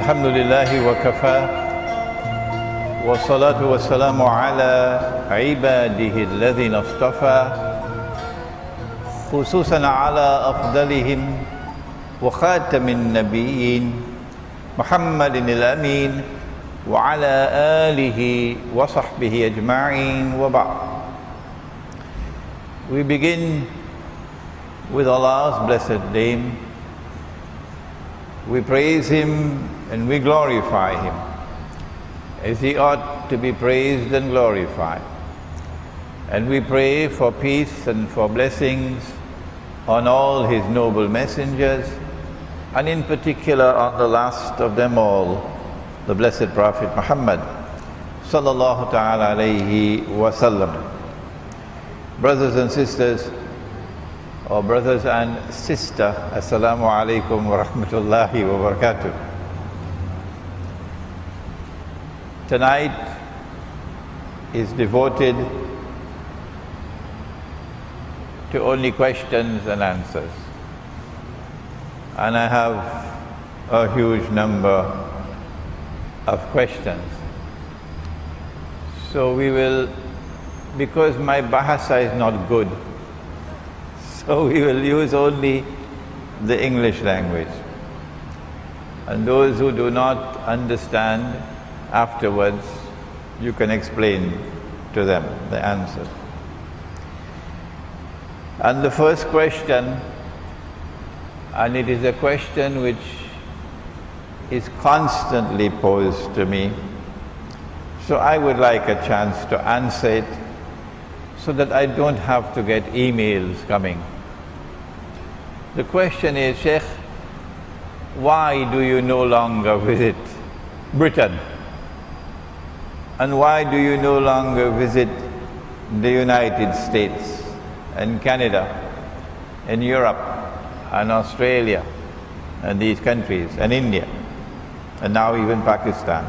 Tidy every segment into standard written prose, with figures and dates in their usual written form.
الحمد لله وكفى والصلاة والسلام على عباده الذين اصطفى خصوصا على أفضلهم وخاتم النبيين محمد الأمين وعلى آله وصحبه أجمعين وبعد. We begin with Allah's blessed name. We praise Him and we glorify Him as He ought to be praised and glorified. And we pray for peace and for blessings on all His noble messengers, and in particular on the last of them all, the blessed Prophet Muhammad sallallahu ta'ala alayhi wa sallam. Brothers and sisters, or brothers and sister, Assalamu alaikum wa rahmatullahi wa barakatuh. Tonight is devoted to only questions and answers. And I have a huge number of questions. So we will, because my bahasa is not good, so we will use only the English language. And those who do not understand, afterwards you can explain to them the answer. And the first question, and it is a question which is constantly posed to me, so I would like a chance to answer it so that I don't have to get emails coming. The question is, Sheikh, why do you no longer visit Britain? And why do you no longer visit the United States and Canada and Europe and Australia and these countries and India and now even Pakistan?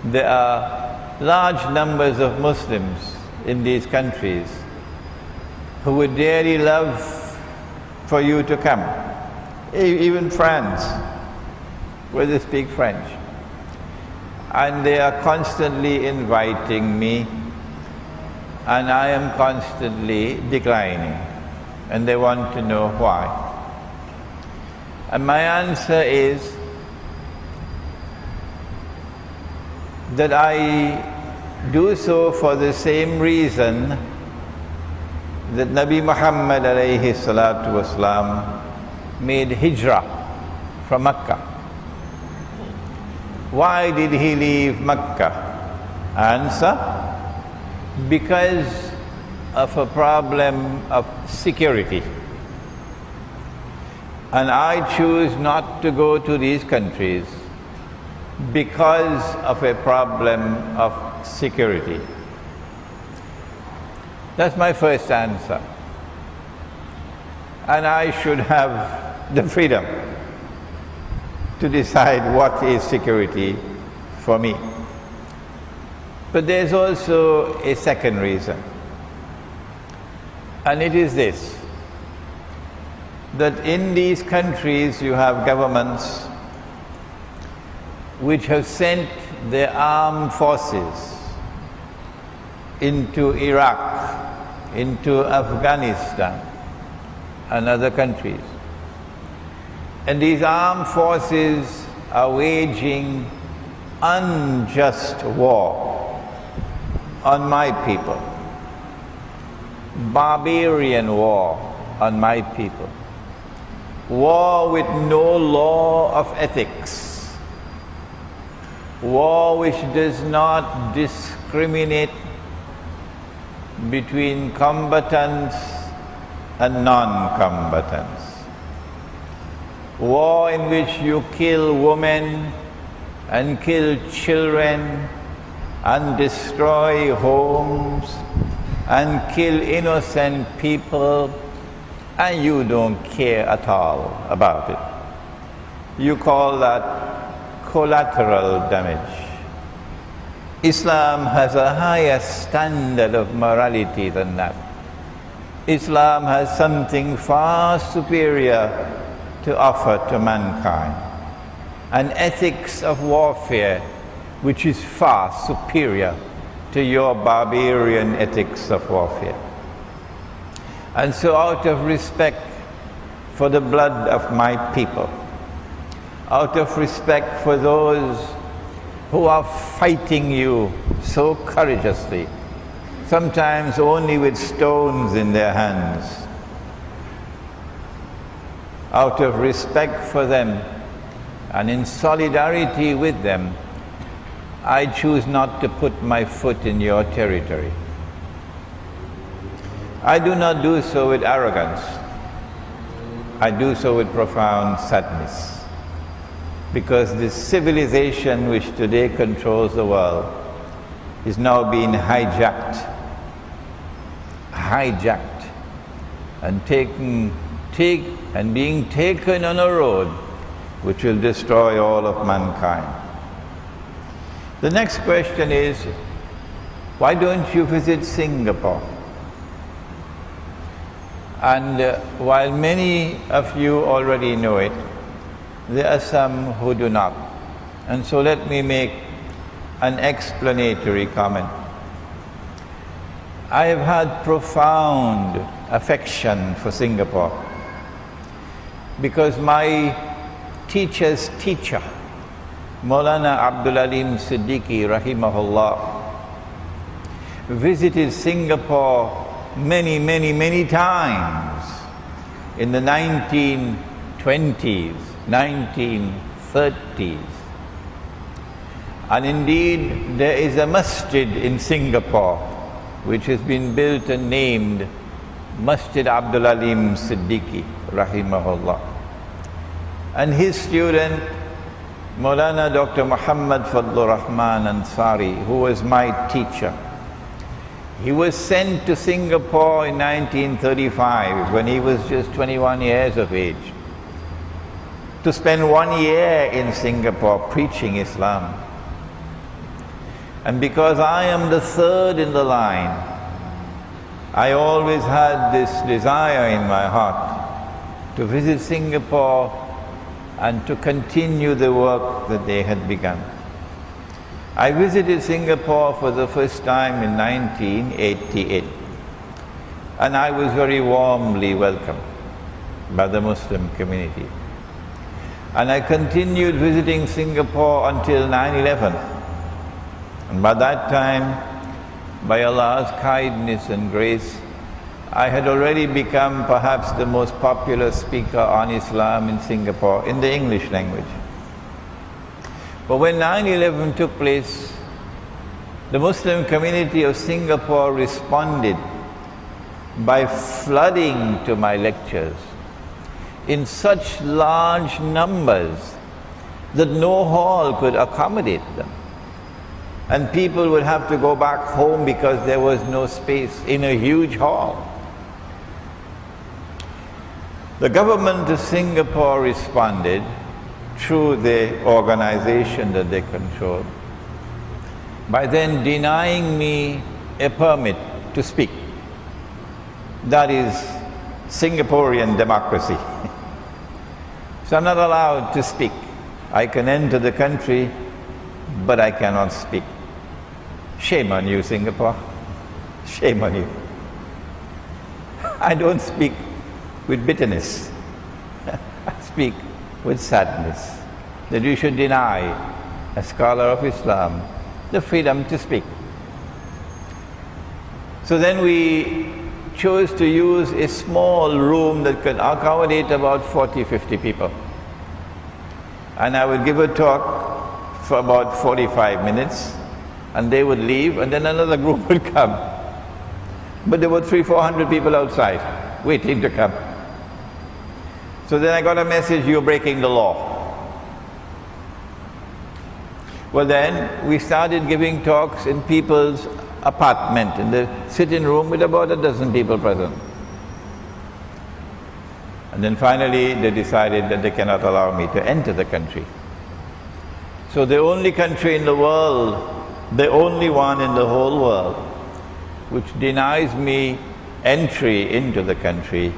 There are large numbers of Muslims in these countries who would dearly love for you to come, even France, where they speak French. And they are constantly inviting me, and I am constantly declining, and they want to know why. And my answer is that I do so for the same reason that Nabi Muhammad alayhi salatu wasalam made hijrah from Mecca. Why did he leave Mecca? Answer: because of a problem of security. And I choose not to go to these countries because of a problem of security. That's my first answer. And I should have the freedom to decide what is security for me. But there's also a second reason. And it is this, that in these countries you have governments which have sent their armed forces into Iraq, into Afghanistan and other countries. And these armed forces are waging unjust war on my people, barbarian war on my people, war with no law of ethics, war which does not discriminate between combatants and non-combatants. War in which you kill women and kill children and destroy homes and kill innocent people, and you don't care at all about it. You call that collateral damage. Islam has a higher standard of morality than that. Islam has something far superior to offer to mankind. an ethics of warfare which is far superior to your barbarian ethics of warfare. And so out of respect for the blood of my people, out of respect for those who are fighting you so courageously, sometimes only with stones in their hands, out of respect for them and in solidarity with them, I choose not to put my foot in your territory. I do not do so with arrogance. I do so with profound sadness, because this civilization which today controls the world is now being hijacked and being taken on a road which will destroy all of mankind. The next question is, why don't you visit Singapore? And while many of you already know it, there are some who do not. And so let me make an explanatory comment. I have had profound affection for Singapore because my teacher's teacher, Maulana Abdul Alim Siddiqui rahimahullah, visited Singapore many times in the 1920s, 1930s. And indeed, there is a masjid in Singapore which has been built and named Masjid Abdul Alim Siddiqui rahimahullah. And his student, Maulana Dr. Muhammad Fadlur Rahman Ansari, who was my teacher, he was sent to Singapore in 1935 when he was just 21 years of age to spend 1 year in Singapore preaching Islam. And because I am the third in the line, I always had this desire in my heart to visit Singapore and to continue the work that they had begun. I visited Singapore for the first time in 1988, and I was very warmly welcomed by the Muslim community. And I continued visiting Singapore until 9/11. And by that time, by Allah's kindness and grace, I had already become perhaps the most popular speaker on Islam in Singapore in the English language. But when 9/11 took place, the Muslim community of Singapore responded by flooding to my lectures in such large numbers that no hall could accommodate them. And people would have to go back home because there was no space in a huge hall. The government of Singapore responded through the organization that they control by then denying me a permit to speak. That is Singaporean democracy. So I'm not allowed to speak. I can enter the country, but I cannot speak. Shame on you, Singapore. Shame on you. I don't speak with bitterness. I speak with sadness that you should deny a scholar of Islam the freedom to speak. So then we chose to use a small room that could accommodate about 40-50 people. And I would give a talk for about 45 minutes, and they would leave, and then another group would come. But there were 300-400 people outside waiting to come. So then I got a message, you're breaking the law. Well then, we started giving talks in people's apartment, in the sitting room with about a dozen people present. And then finally, they decided that they cannot allow me to enter the country. So the only country in the world, the only one in the whole world, which denies me entry into the country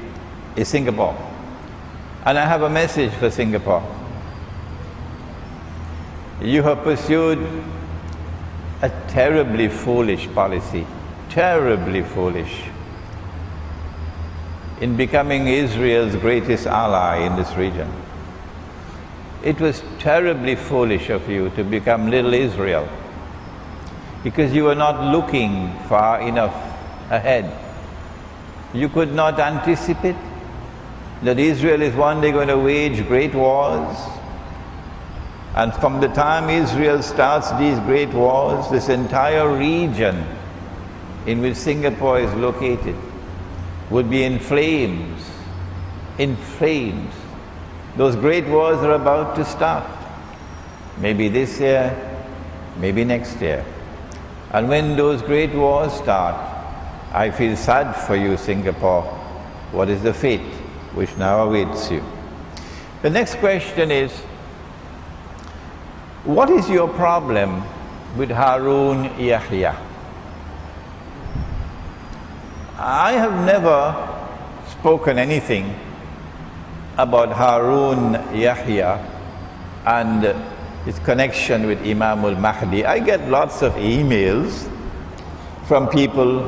is Singapore. And I have a message for Singapore. You have pursued a terribly foolish policy, terribly foolish, in becoming Israel's greatest ally in this region. It was terribly foolish of you to become little Israel, because you were not looking far enough ahead. You could not anticipate that Israel is one day going to wage great wars. And from the time Israel starts these great wars, this entire region in which Singapore is located would be in flames, in flames. Those great wars are about to start. Maybe this year, maybe next year. And when those great wars start, I feel sad for you, Singapore. What is the fate which now awaits you? The next question is, what is your problem with Harun Yahya? I have never spoken anything about Harun Yahya and his connection with Imam al-Mahdi. I get lots of emails from people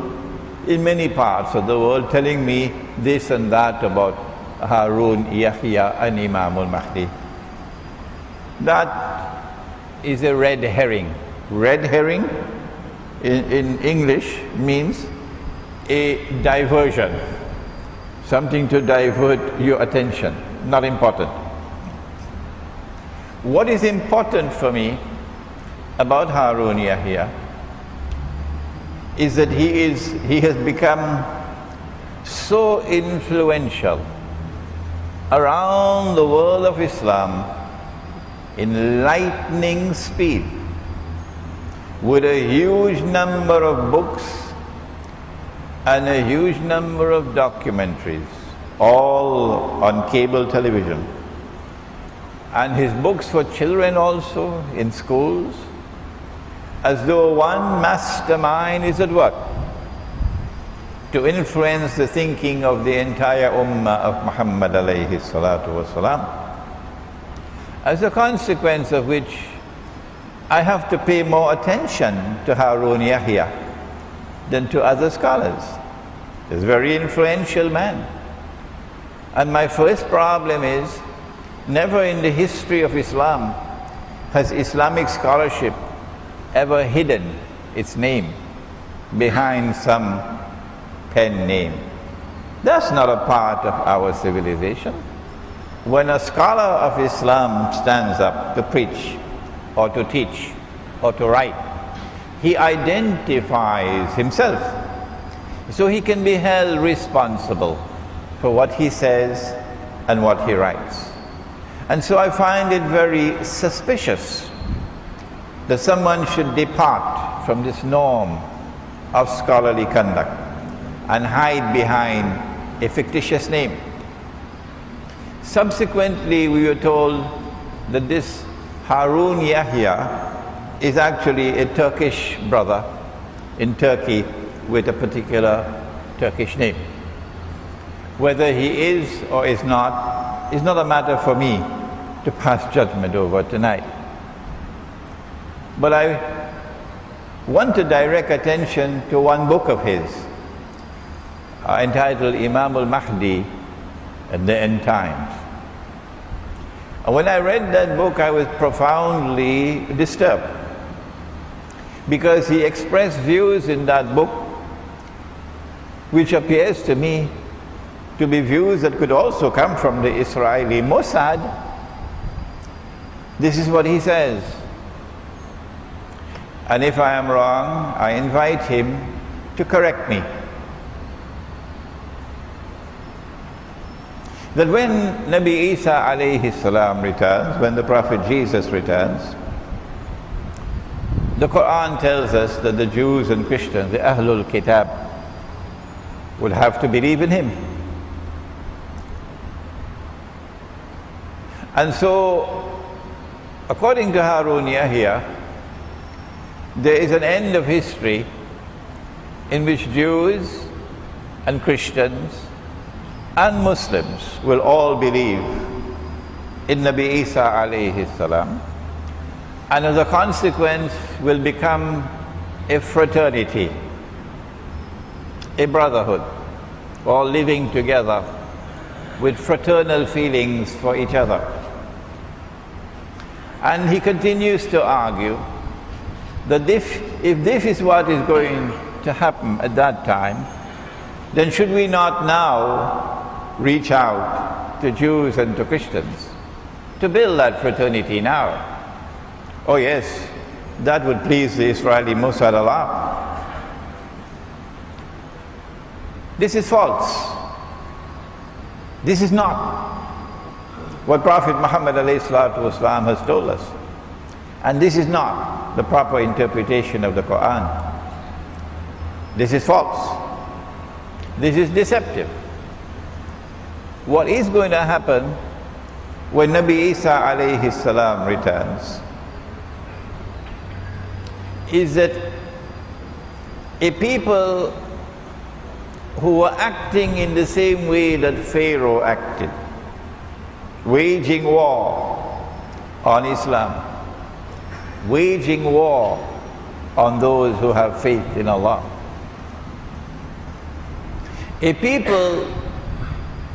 in many parts of the world telling me this and that about Harun Yahya and Imam al-Mahdi. That is a red herring. Red herring in English means a diversion, something to divert your attention, not important. What is important for me about Harun Yahya is that he has become so influential around the world of Islam in lightning speed, with a huge number of books and a huge number of documentaries, all on cable television, and his books for children also in schools, as though one mastermind is at work to influence the thinking of the entire ummah of Muhammad alayhi salatu wasalam. As a consequence of which, I have to pay more attention to Harun Yahya than to other scholars. He's a very influential man. And my first problem is, never in the history of Islam has Islamic scholarship ever hidden its name behind some pen name. That's not a part of our civilization. When a scholar of Islam stands up to preach or to teach or to write, he identifies himself so he can be held responsible for what he says and what he writes. And so I find it very suspicious that someone should depart from this norm of scholarly conduct and hide behind a fictitious name. Subsequently, we were told that this Harun Yahya is actually a Turkish brother in Turkey with a particular Turkish name. Whether he is or is not a matter for me to pass judgment over tonight. But I want to direct attention to one book of his entitled Imam al-Mahdi and the End Times. And when I read that book, I was profoundly disturbed, because he expressed views in that book which appears to me to be views that could also come from the Israeli Mossad. This is what he says. And if I am wrong, I invite him to correct me. That when Nabi Isa alayhi salam returns, when the Prophet Jesus returns, the Quran tells us that the Jews and Christians, the Ahlul Kitab, will have to believe in him. And so, according to Harun Yahya, there is an end of history in which Jews and Christians and Muslims will all believe in Nabi Isa alayhi salam, and as a consequence will become a fraternity, a brotherhood, all living together with fraternal feelings for each other. And he continues to argue that if this is what is going to happen at that time, then should we not now reach out to Jews and to Christians to build that fraternity now? Oh yes, that would please the Israeli Mossad Allah. This is false. This is not what Prophet Muhammad ﷺ has told us. And this is not the proper interpretation of the Quran. This is false. This is deceptive. What is going to happen when Nabi Isa alayhi salam returns is that a people who were acting in the same way that Pharaoh acted, waging war on Islam, waging war on those who have faith in Allah. A people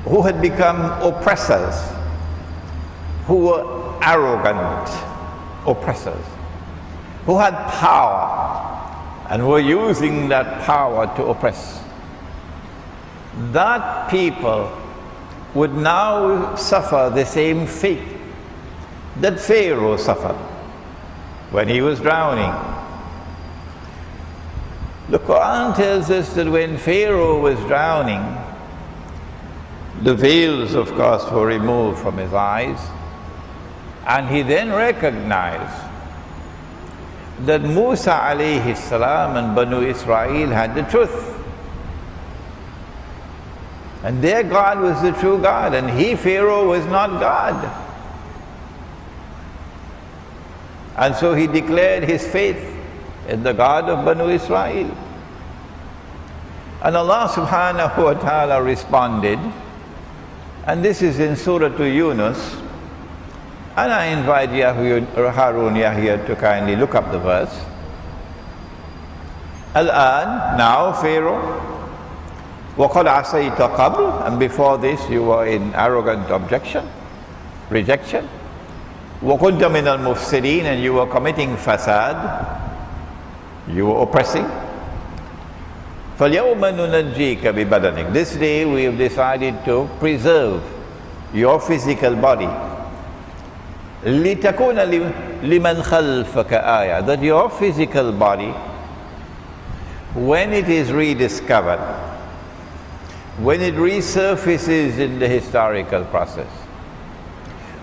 who had become oppressors, who were arrogant oppressors, who had power and were using that power to oppress. That people would now suffer the same fate that Pharaoh suffered when he was drowning. The Quran tells us that when Pharaoh was drowning, the veils, of course, were removed from his eyes, and he then recognized that Musa alayhi salam and Banu Israel had the truth. And their God was the true God, and he, Pharaoh, was not God. And so he declared his faith in the God of Banu Israel. And Allah subhanahu wa ta'ala responded, and this is in Surah to Yunus, and I invite Harun Yahya to kindly look up the verse. Al-an, now Pharaoh, وَقَدْ عَصَيْتَ قَبْلُ, and before this you were in arrogant rejection. وَكُنْتَ مِنَ الْمُفْسِدِينَ, and you were committing fasad, you were oppressing. فَالْيَوْمَ نُنَجِّيكَ بِبَدَنِكَ, this day we have decided to preserve your physical body. لِتَكُونَ لِمَنْ خَلْفَكَ آيَةً, that your physical body, when it is rediscovered, when it resurfaces in the historical process,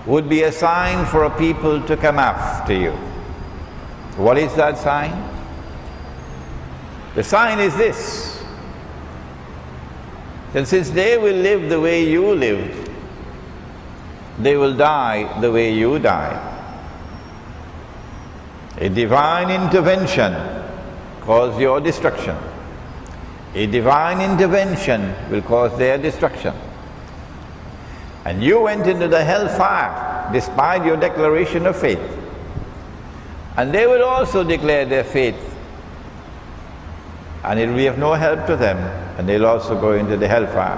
would be a sign for a people to come after you. What is that sign? The sign is this: that since they will live the way you lived, they will die the way you died. A divine intervention caused your destruction. A divine intervention will cause their destruction. And you went into the hellfire despite your declaration of faith. And they will also declare their faith, and it will be of no help to them, and they'll also go into the hellfire.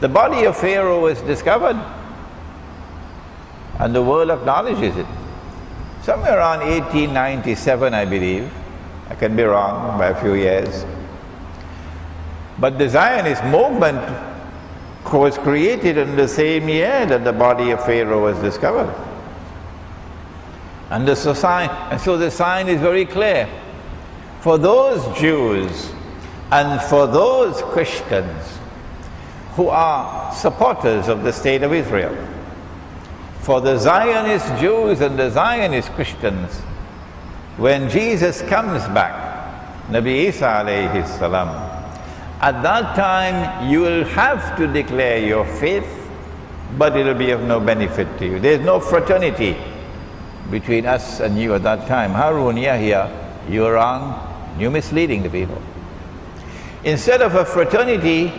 The body of Pharaoh was discovered, and the world acknowledges it. Somewhere around 1897, I believe. I can be wrong by a few years. But the Zionist movement was created in the same year that the body of Pharaoh was discovered. And so the sign is very clear. For those Jews and for those Christians who are supporters of the State of Israel, for the Zionist Jews and the Zionist Christians, when Jesus comes back, Nabi Isa alayhi salam, at that time you will have to declare your faith, but it will be of no benefit to you. There is no fraternity between us and you at that time. Harun Yahya, you are wrong, you're misleading the people. Instead of a fraternity,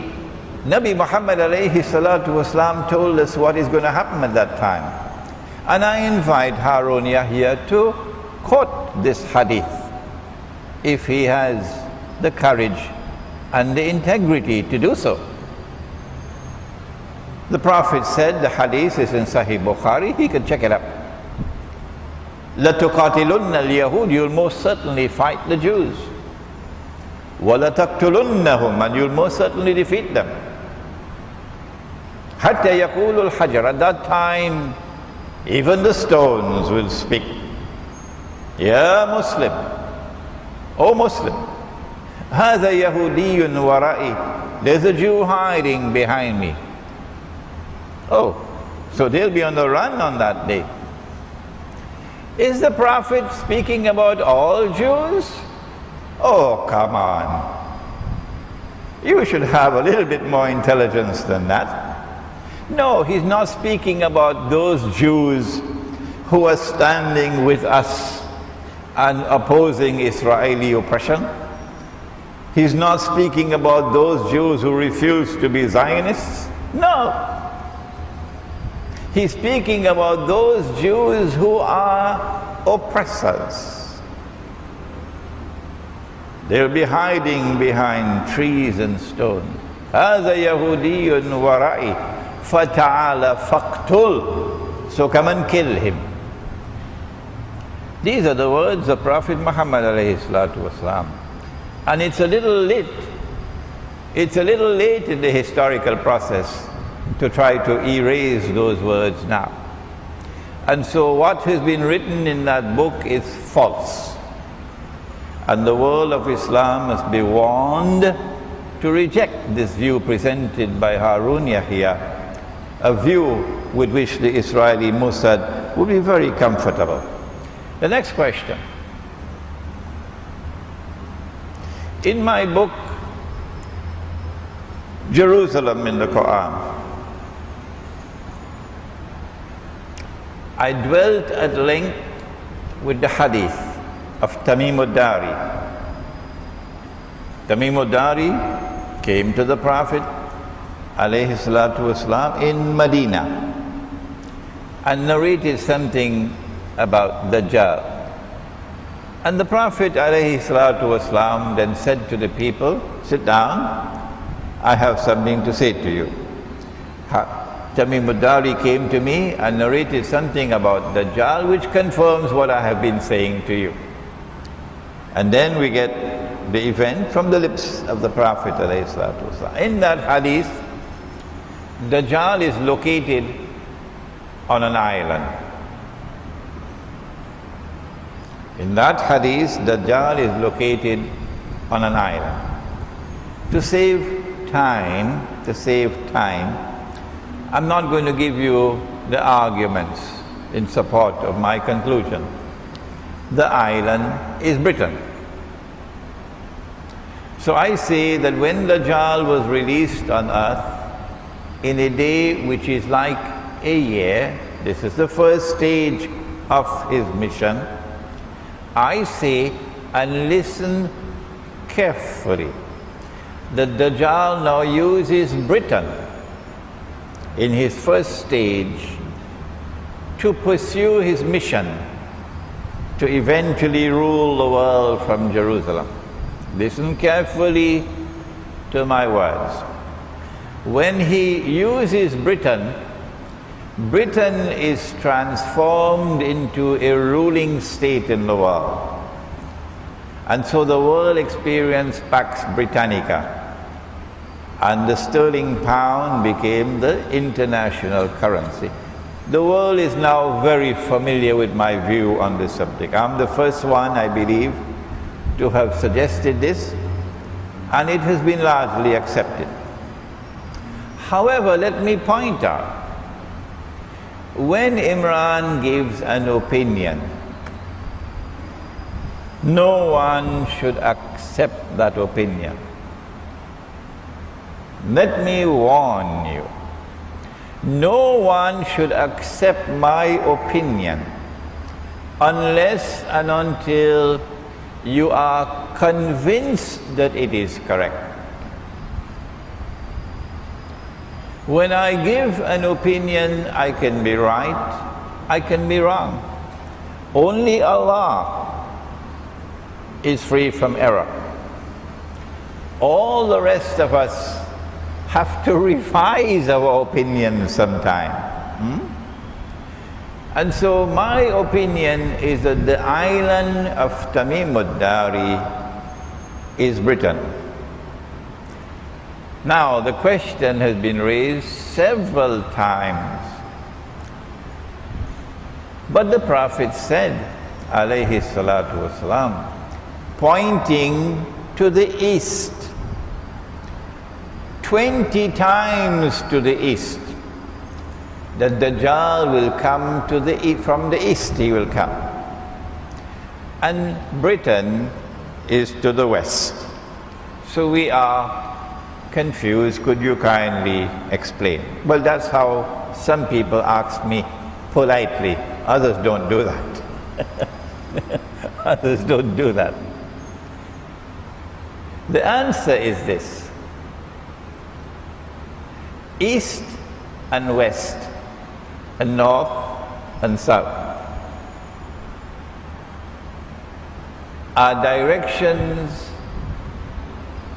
Nabi Muhammad alayhi salatu wasalam told us what is going to happen at that time. And I invite Harun here to quote this hadith, if he has the courage and the integrity to do so. The Prophet said, the hadith is in Sahih Bukhari, he can check it up. لَتُقَاتِلُنَّ الْيَهُودِ, you'll most certainly fight the Jews. وَلَتَقْتُلُنَّهُمْ, and you'll most certainly defeat them. حَتَّى يَقُولُ الْحَجَرَ, at that time, even the stones will speak. Ya Muslim, O Muslim, هَذَا يَهُودِيٌّ وَرَائِي, there's a Jew hiding behind me. Oh, so they'll be on the run on that day. Is the Prophet speaking about all Jews? Oh, come on. You should have a little bit more intelligence than that. No, he's not speaking about those Jews who are standing with us and opposing Israeli oppression. He's not speaking about those Jews who refuse to be Zionists. No. He's speaking about those Jews who are oppressors. They'll be hiding behind trees and stones. هَذَا يَهُودِيٌّ وَرَائِي فَتَعَالَ فَاقْتُلْ, so come and kill him. These are the words of Prophet Muhammad alayhi salatu wasalam. And it's a little late. It's a little late in the historical process to try to erase those words now. And so what has been written in that book is false. And the world of Islam must be warned to reject this view presented by Harun here, a view with which the Israeli Mossad would be very comfortable. The next question. In my book, Jerusalem in the Quran, I dwelt at length with the hadith of Tamim ad-Dari. Tamim ad-Dari came to the Prophet alayhi salatu wasalam in Medina and narrated something about Dajjal. And the Prophet alayhi salatu wasalam then said to the people, sit down, I have something to say to you. Tamim ad-Dari came to me and narrated something about Dajjal which confirms what I have been saying to you. And then we get the event from the lips of the Prophet alayhi salatu wasalam. In that hadith, Dajjal is located on an island. In that hadith, Dajjal is located on an island. To save time, I'm not going to give you the arguments in support of my conclusion. The island is Britain. So I say that when Dajjal was released on earth, in a day which is like a year, this is the first stage of his mission, I say, and listen carefully, that Dajjal now uses Britain in his first stage to pursue his mission to eventually rule the world from Jerusalem. Listen carefully to my words. When he uses Britain, Britain is transformed into a ruling state in the world. And so the world experienced Pax Britannica, and the sterling pound became the international currency. The world is now very familiar with my view on this subject. I'm the first one, I believe, to have suggested this, and it has been largely accepted. However, let me point out, when Imran gives an opinion, no one should accept that opinion. Let me warn you, no one should accept my opinion unless and until you are convinced that it is correct. When I give an opinion, I can be right I can be wrong. Only Allah is free from error. All the rest of us have to revise our opinions sometime. And so my opinion is that the island of Tamim ad-Dari is Britain. Now the question has been raised several times. But the Prophet said, alayhi salatu wasalam, pointing to the east, 20 times to the east, that Dajjal will come from the east, he will come. And Britain is to the west. So we are confused. Could you kindly explain? Well, that's how some people ask me politely. Others don't do that. Others don't do that. The answer is this. East and west, and north and south are directions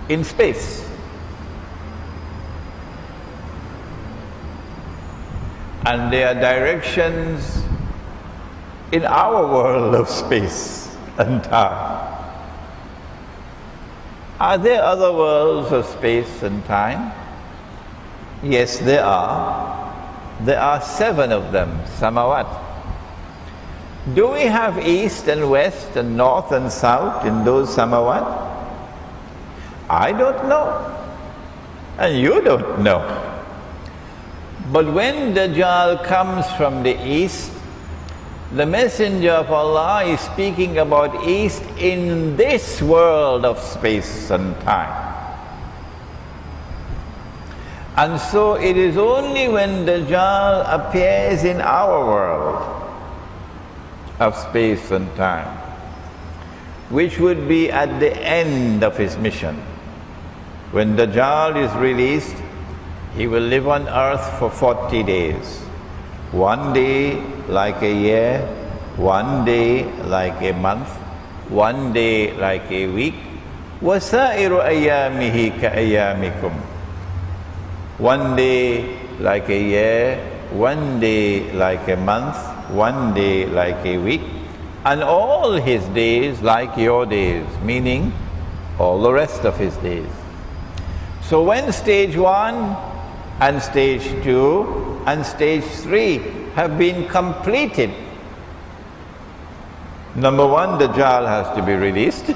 in space. And they are directions in our world of space and time. Are there other worlds of space and time? Yes, there are. There are 7 of them, samawat. Do we have east and west and north and south in those samawat? I don't know. And you don't know. But when Dajjal comes from the east, the Messenger of Allah is speaking about east in this world of space and time. And so it is only when Dajjal appears in our world of space and time, which would be at the end of his mission. When Dajjal is released, he will live on earth for 40 days. One day like a year, one day like a month, one day like a week. وَسَائِرُ أَيَّامِهِ كَأَيَّامِكُمْ. One day like a year, one day like a month, one day like a week, and all his days like your days, meaning all the rest of his days. So when stage 1 and stage 2 and stage 3 have been completed, number 1, Dajjal has to be released.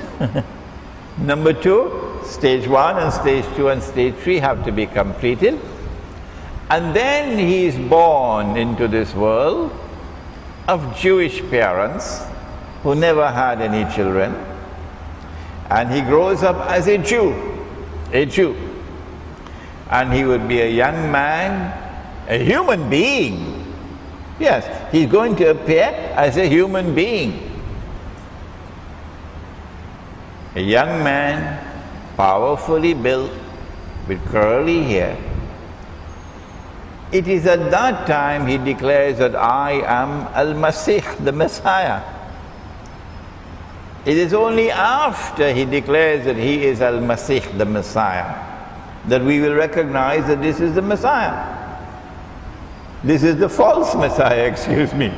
Number 2, stage 1 and stage 2 and stage 3 have to be completed. And then he is born into this world of Jewish parents who never had any children. And he grows up as a Jew. And he would be a young man, a human being. Yes, he's going to appear as a human being. A young man, powerfully built, with curly hair. It is at that time he declares that I am Al-Masih, the Messiah. It is only after he declares that he is Al-Masih, the Messiah, that we will recognize that this is the Messiah. This is the false Messiah, excuse me.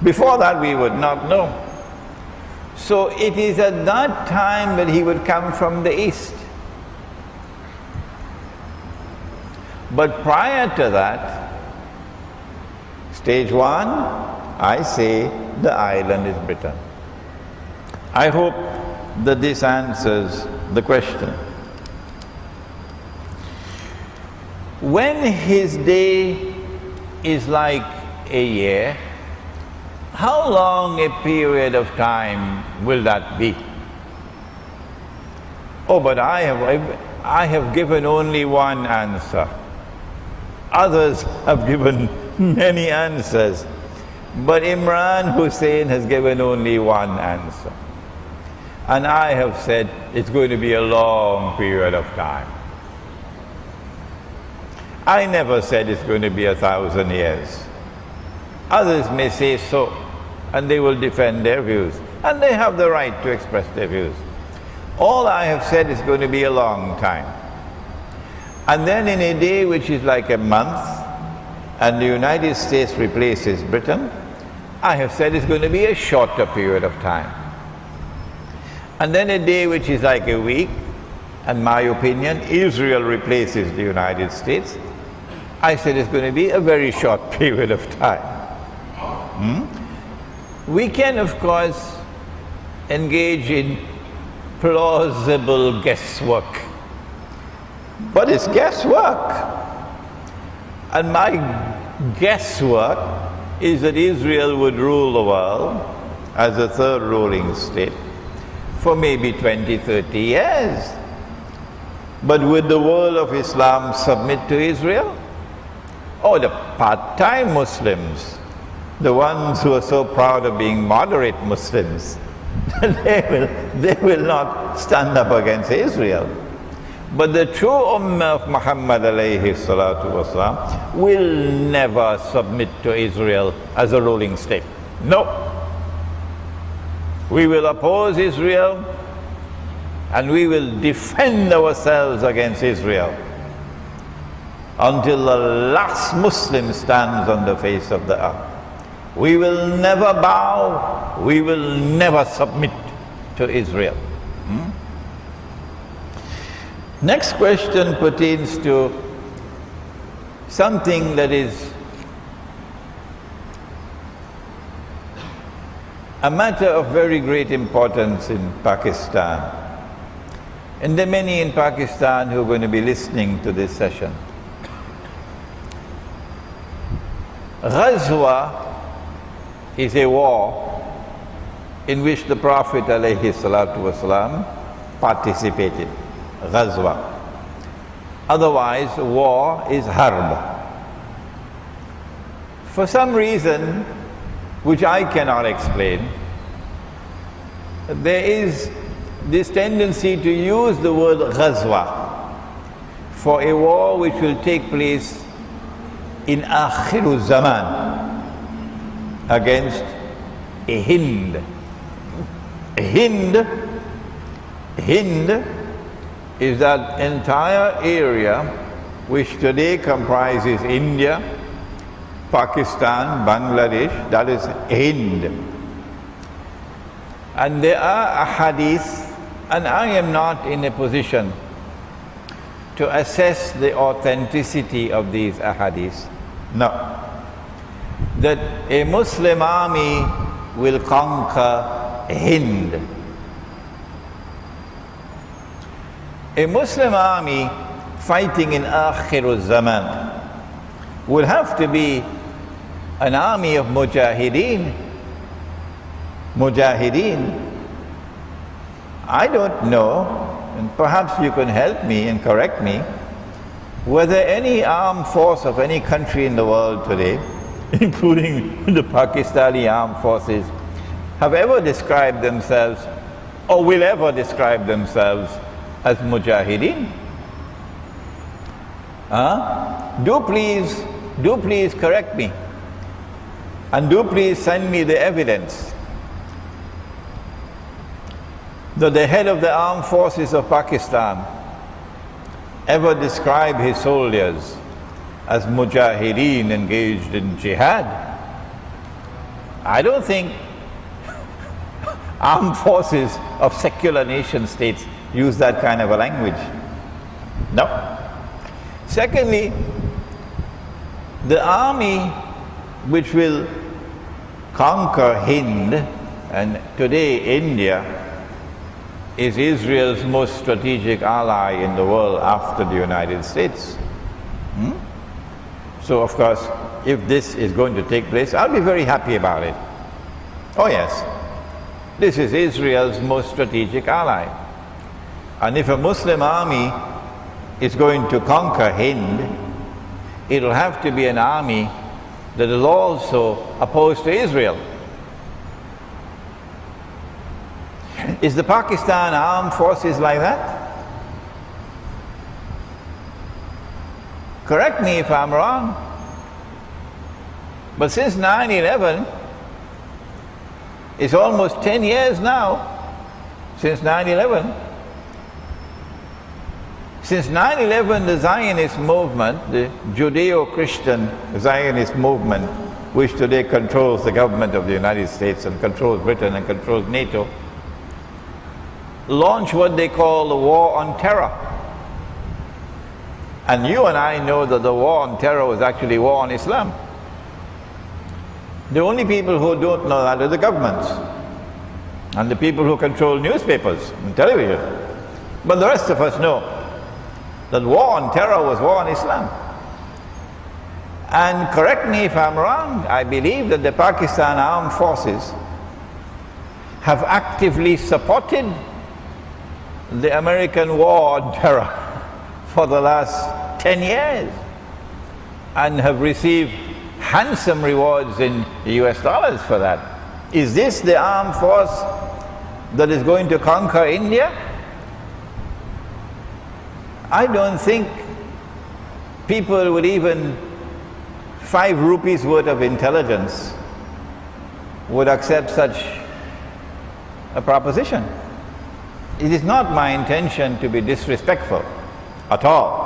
Before that we would not know. So it is at that time that he would come from the east. But prior to that, stage 1, I say the island is Britain. I hope that this answers the question. When his day is like a year, how long a period of time will that be? Oh, but I have given only one answer. Others have given many answers. But Imran Hosein has given only one answer. And I have said it's going to be a long period of time. I never said it's going to be 1,000 years. Others may say so, and they will defend their views. And they have the right to express their views. All I have said is going to be a long time. And then in a day which is like a month, and the United States replaces Britain, I have said it's going to be a shorter period of time. And then a day which is like a week, and my opinion, Israel replaces the United States, I said it's going to be a very short period of time. We can, of course, engage in plausible guesswork. But it's guesswork. And my guesswork is that Israel would rule the world as a third ruling state for maybe 20, 30 years. But would the world of Islam submit to Israel? Oh, the part-time Muslims, the ones who are so proud of being moderate Muslims, they will not stand up against Israel. But the true Ummah of Muhammad alayhi salatu wasalam will never submit to Israel as a ruling state. No. We will oppose Israel and we will defend ourselves against Israel until the last Muslim stands on the face of the earth. We will never bow, we will never submit to Israel. Next question pertains to something that is a matter of very great importance in Pakistan. And there are many in Pakistan who are going to be listening to this session. Ghazwa is a war in which the Prophet ﷺ participated. Ghazwa. Otherwise, war is harb. For some reason, which I cannot explain, there is this tendency to use the word Ghazwa for a war which will take place in Akhiru Zaman against a Hind. A Hind is that entire area which today comprises India, Pakistan, Bangladesh, that is Hind. And there are ahadith, and I am not in a position to assess the authenticity of these ahadith. No. That a Muslim army will conquer Hind. A Muslim army fighting in Akhirul Zaman would have to be an army of mujahideen. Mujahideen. I don't know, and perhaps you can help me and correct me, whether any armed force of any country in the world today, including the Pakistani armed forces, have ever described themselves or will ever describe themselves as mujahideen. Do please correct me, and do please send me the evidence that the head of the armed forces of Pakistan ever described his soldiers as mujahideen engaged in jihad. I don't think armed forces of secular nation states use that kind of a language. No. Secondly, the army which will conquer Hind, and today India is Israel's most strategic ally in the world after the United States. So of course, if this is going to take place, I'll be very happy about it. Oh yes, this is Israel's most strategic ally. And if a Muslim army is going to conquer Hind, it'll have to be an army that is also opposed to Israel. Is the Pakistan armed forces like that? Correct me if I'm wrong. But since 9/11, it's almost 10 years now since 9/11. Since 9/11, the Zionist movement, the Judeo-Christian Zionist movement, which today controls the government of the United States and controls Britain and controls NATO, launched what they call the War on Terror. And you and I know that the War on Terror was actually war on Islam. The only people who don't know that are the governments and the people who control newspapers and television. But the rest of us know that war on terror was war on Islam. And correct me if I'm wrong, I believe that the Pakistan Armed Forces have actively supported the American war on terror for the last 10 years and have received handsome rewards in US dollars for that. Is this the armed force that is going to conquer India? I don't think people with even 5 rupees worth of intelligence would accept such a proposition. It is not my intention to be disrespectful at all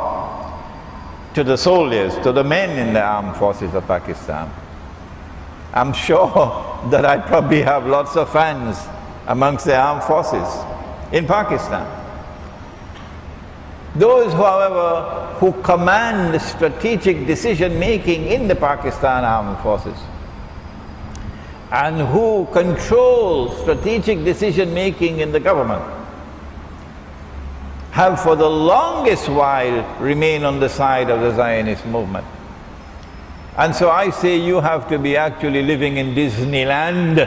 to the soldiers, to the men in the armed forces of Pakistan. I'm sure that I probably have lots of fans amongst the armed forces in Pakistan. Those, however, who command the strategic decision-making in the Pakistan Armed Forces and who control strategic decision-making in the government have for the longest while remained on the side of the Zionist movement. And so I say you have to be actually living in Disneyland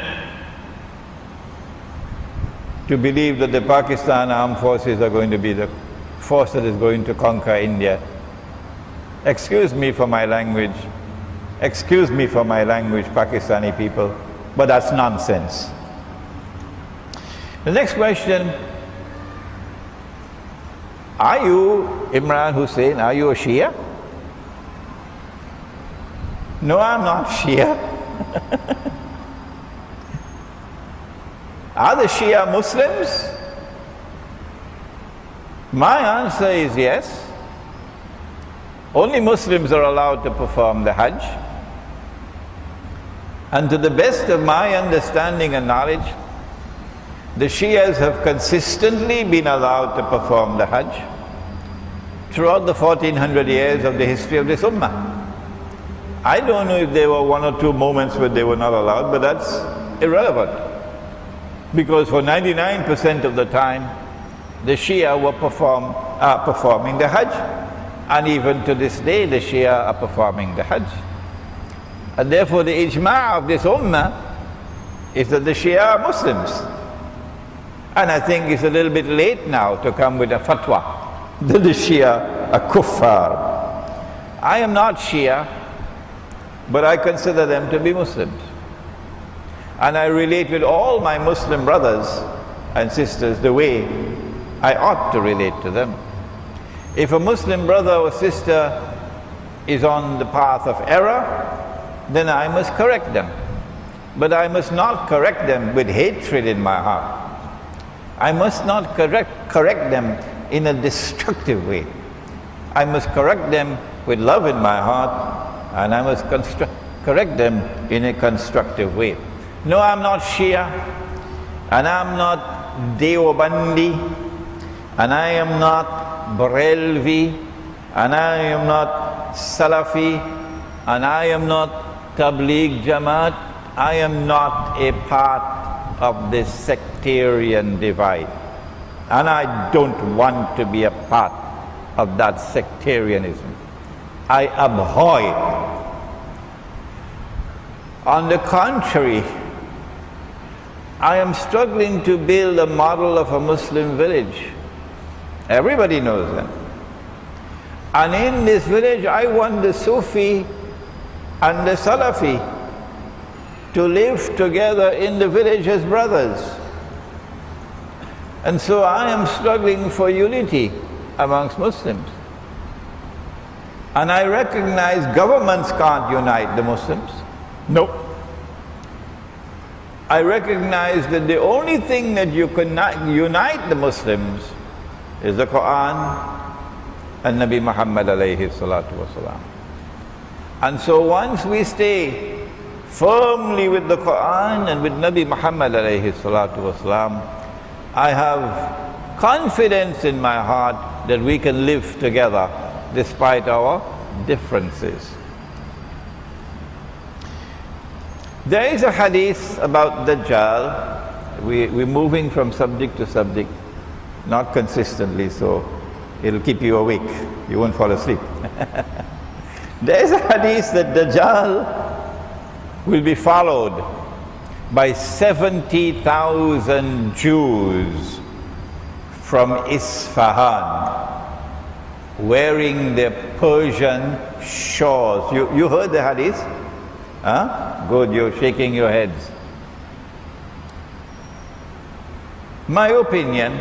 to believe that the Pakistan Armed Forces are going to be the force that is going to conquer India. Excuse me for my language, Pakistani people, but that's nonsense. The next question, are you, Imran Hosein, are you a Shia? No, I'm not Shia. Are the Shia Muslims? My answer is yes. Only Muslims are allowed to perform the Hajj. And to the best of my understanding and knowledge, the Shias have consistently been allowed to perform the Hajj throughout the 1400 years of the history of this Ummah. I don't know if there were 1 or 2 moments where they were not allowed, but that's irrelevant. Because for 99% of the time, the Shia were performing the Hajj. And even to this day, the Shia are performing the Hajj. And therefore the ijma' of this Ummah is that the Shia are Muslims. And I think it's a little bit late now to come with a fatwa that the Shia are kuffar. I am not Shia, but I consider them to be Muslims. And I relate with all my Muslim brothers and sisters the way I ought to relate to them. If a Muslim brother or sister is on the path of error, then I must correct them. But I must not correct them with hatred in my heart. I must not correct them in a destructive way. I must correct them with love in my heart, and I must correct them in a constructive way. No, I'm not Shia, and I'm not Deobandi, and I am not Barelvi, and I am not Salafi, and I am not Tabligh Jamaat. I am not a part of this sectarian divide, and I don't want to be a part of that sectarianism. I abhor it. On the contrary, I am struggling to build a model of a Muslim village. Everybody knows that. And in this village, I want the Sufi and the Salafi to live together in the village as brothers. And so I am struggling for unity amongst Muslims. And I recognize governments can't unite the Muslims. Nope. I recognize that the only thing that you can unite the Muslims is the Quran and Nabi Muhammad alayhi salatu wasalam. And so once we stay firmly with the Quran and with Nabi Muhammad alayhi salatu wasalam, I have confidence in my heart that we can live together despite our differences. There is a hadith about Dajjal. We're moving from subject to subject, not consistently, so it'll keep you awake. You won't fall asleep. There is a hadith that Dajjal will be followed by 70,000 Jews from Isfahan wearing their Persian shawls. You heard the hadith? Huh? Good, you're shaking your heads. My opinion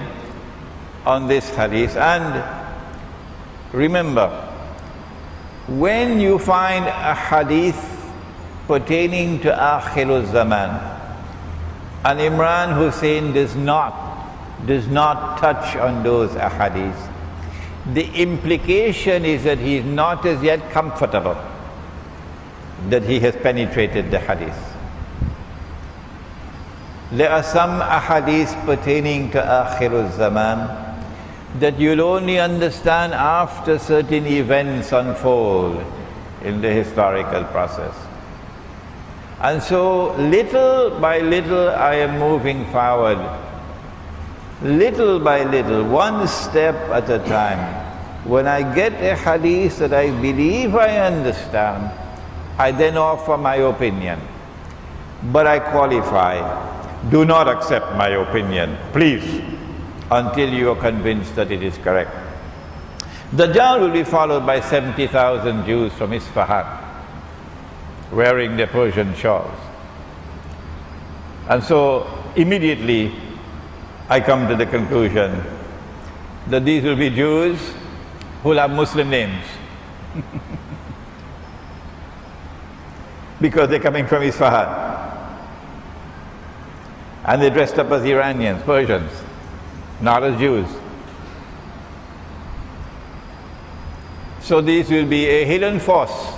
on this hadith, and remember, when you find a hadith pertaining to Akhirul Zaman, and Imran Hosein does not touch on those ahadith, the implication is that he is not as yet comfortable that he has penetrated the hadith. There are some ahadith pertaining to Akhirul Zaman that you'll only understand after certain events unfold in the historical process. And so little by little I am moving forward, little by little, one step at a time. When I get a hadith that I believe I understand, I then offer my opinion. But I qualify. Do not accept my opinion, please, until you are convinced that it is correct. Dajjal will be followed by 70,000 Jews from Isfahan wearing their Persian shawls. And so immediately I come to the conclusion that these will be Jews who will have Muslim names because they're coming from Isfahan. And they're dressed up as Iranians, Persians, not as Jews. So these will be a hidden force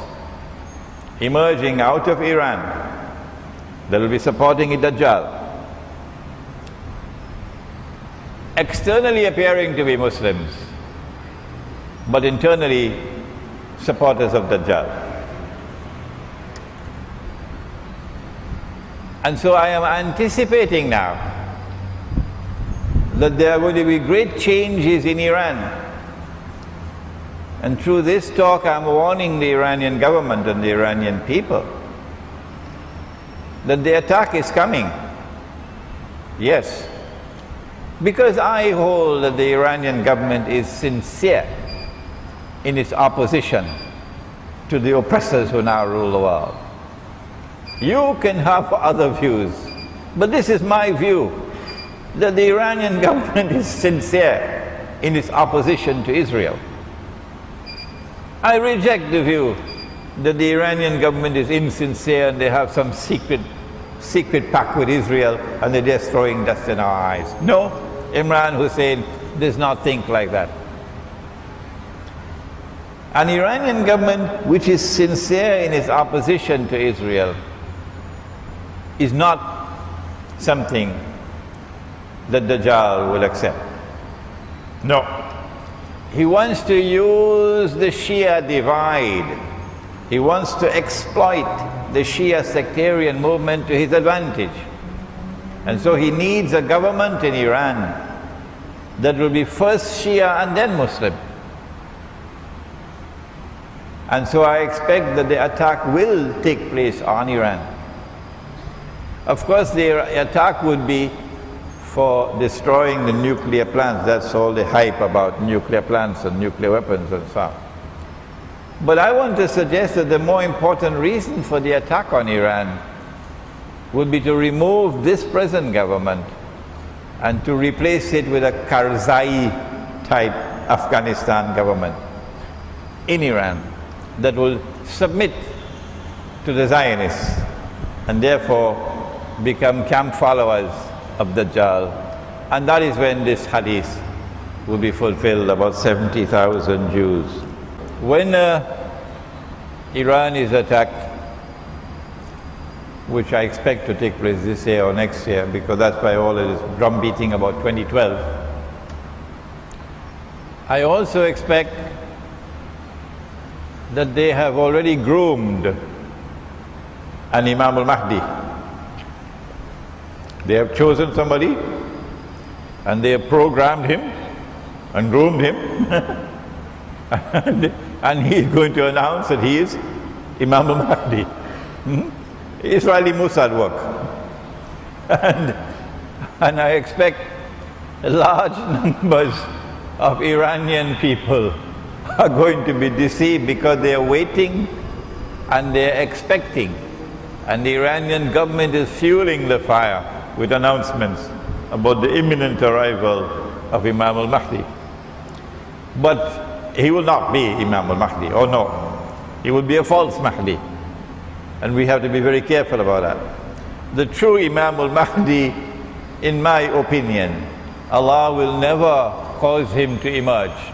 emerging out of Iran that will be supporting Dajjal. Externally appearing to be Muslims, but internally supporters of Dajjal. And so I am anticipating now that there are going to be great changes in Iran. And through this talk I am warning the Iranian government and the Iranian people that the attack is coming. Yes. Because I hold that the Iranian government is sincere in its opposition to the oppressors who now rule the world. You can have other views, but this is my view, that the Iranian government is sincere in its opposition to Israel. I reject the view that the Iranian government is insincere and they have some secret pact with Israel and they're just throwing dust in our eyes. No, Imran Hosein does not think like that. An Iranian government which is sincere in its opposition to Israel is not something that Dajjal will accept. No. He wants to use the Shia divide. He wants to exploit the Shia sectarian movement to his advantage. And so he needs a government in Iran that will be first Shia and then Muslim. And so I expect that the attack will take place on Iran. Of course, the attack would be for destroying the nuclear plants. That's all the hype about nuclear plants and nuclear weapons and so on. But I want to suggest that the more important reason for the attack on Iran would be to remove this present government and to replace it with a Karzai-type Afghanistan government in Iran that will submit to the Zionists and therefore become camp followers of Dajjal. And that is when this hadith will be fulfilled, about 70,000 Jews. When Iran is attacked, which I expect to take place this year or next year, because that's why all of this drum beating about 2012, I also expect that they have already groomed an Imam al-Mahdi. They have chosen somebody and they have programmed him and groomed him and he is going to announce that he is Imam al-Mahdi. Israeli Mossad work. And I expect large numbers of Iranian people are going to be deceived because they are waiting and they are expecting, and the Iranian government is fueling the fire with announcements about the imminent arrival of Imam al-Mahdi. But he will not be Imam al-Mahdi, oh no, he will be a false Mahdi, and we have to be very careful about that. The true Imam al-Mahdi, in my opinion, Allah will never cause him to emerge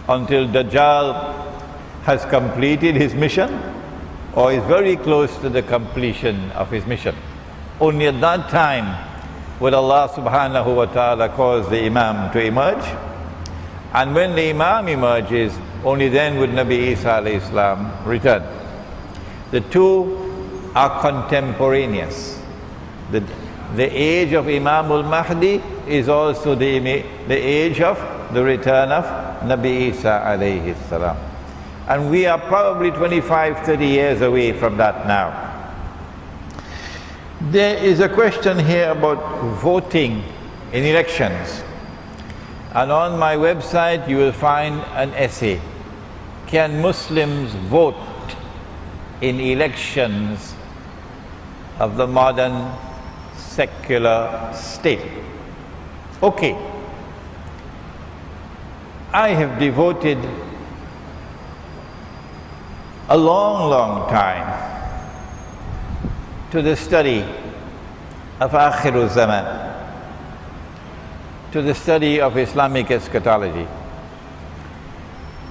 until Dajjal has completed his mission or is very close to the completion of his mission. Only at that time will Allah subhanahu wa ta'ala cause the Imam to emerge, and when the Imam emerges, only then would Nabi Isa alayhi salam return. The two are contemporaneous. The age of Imam al-Mahdi is also the age of the return of Nabi Isa alayhi salam. And we are probably 25-30 years away from that now. There is a question here about voting in elections. And on my website you will find an essay. Can Muslims vote in elections of the modern secular state? Okay. I have devoted a long time to the study of Zaman, to the study of Islamic eschatology.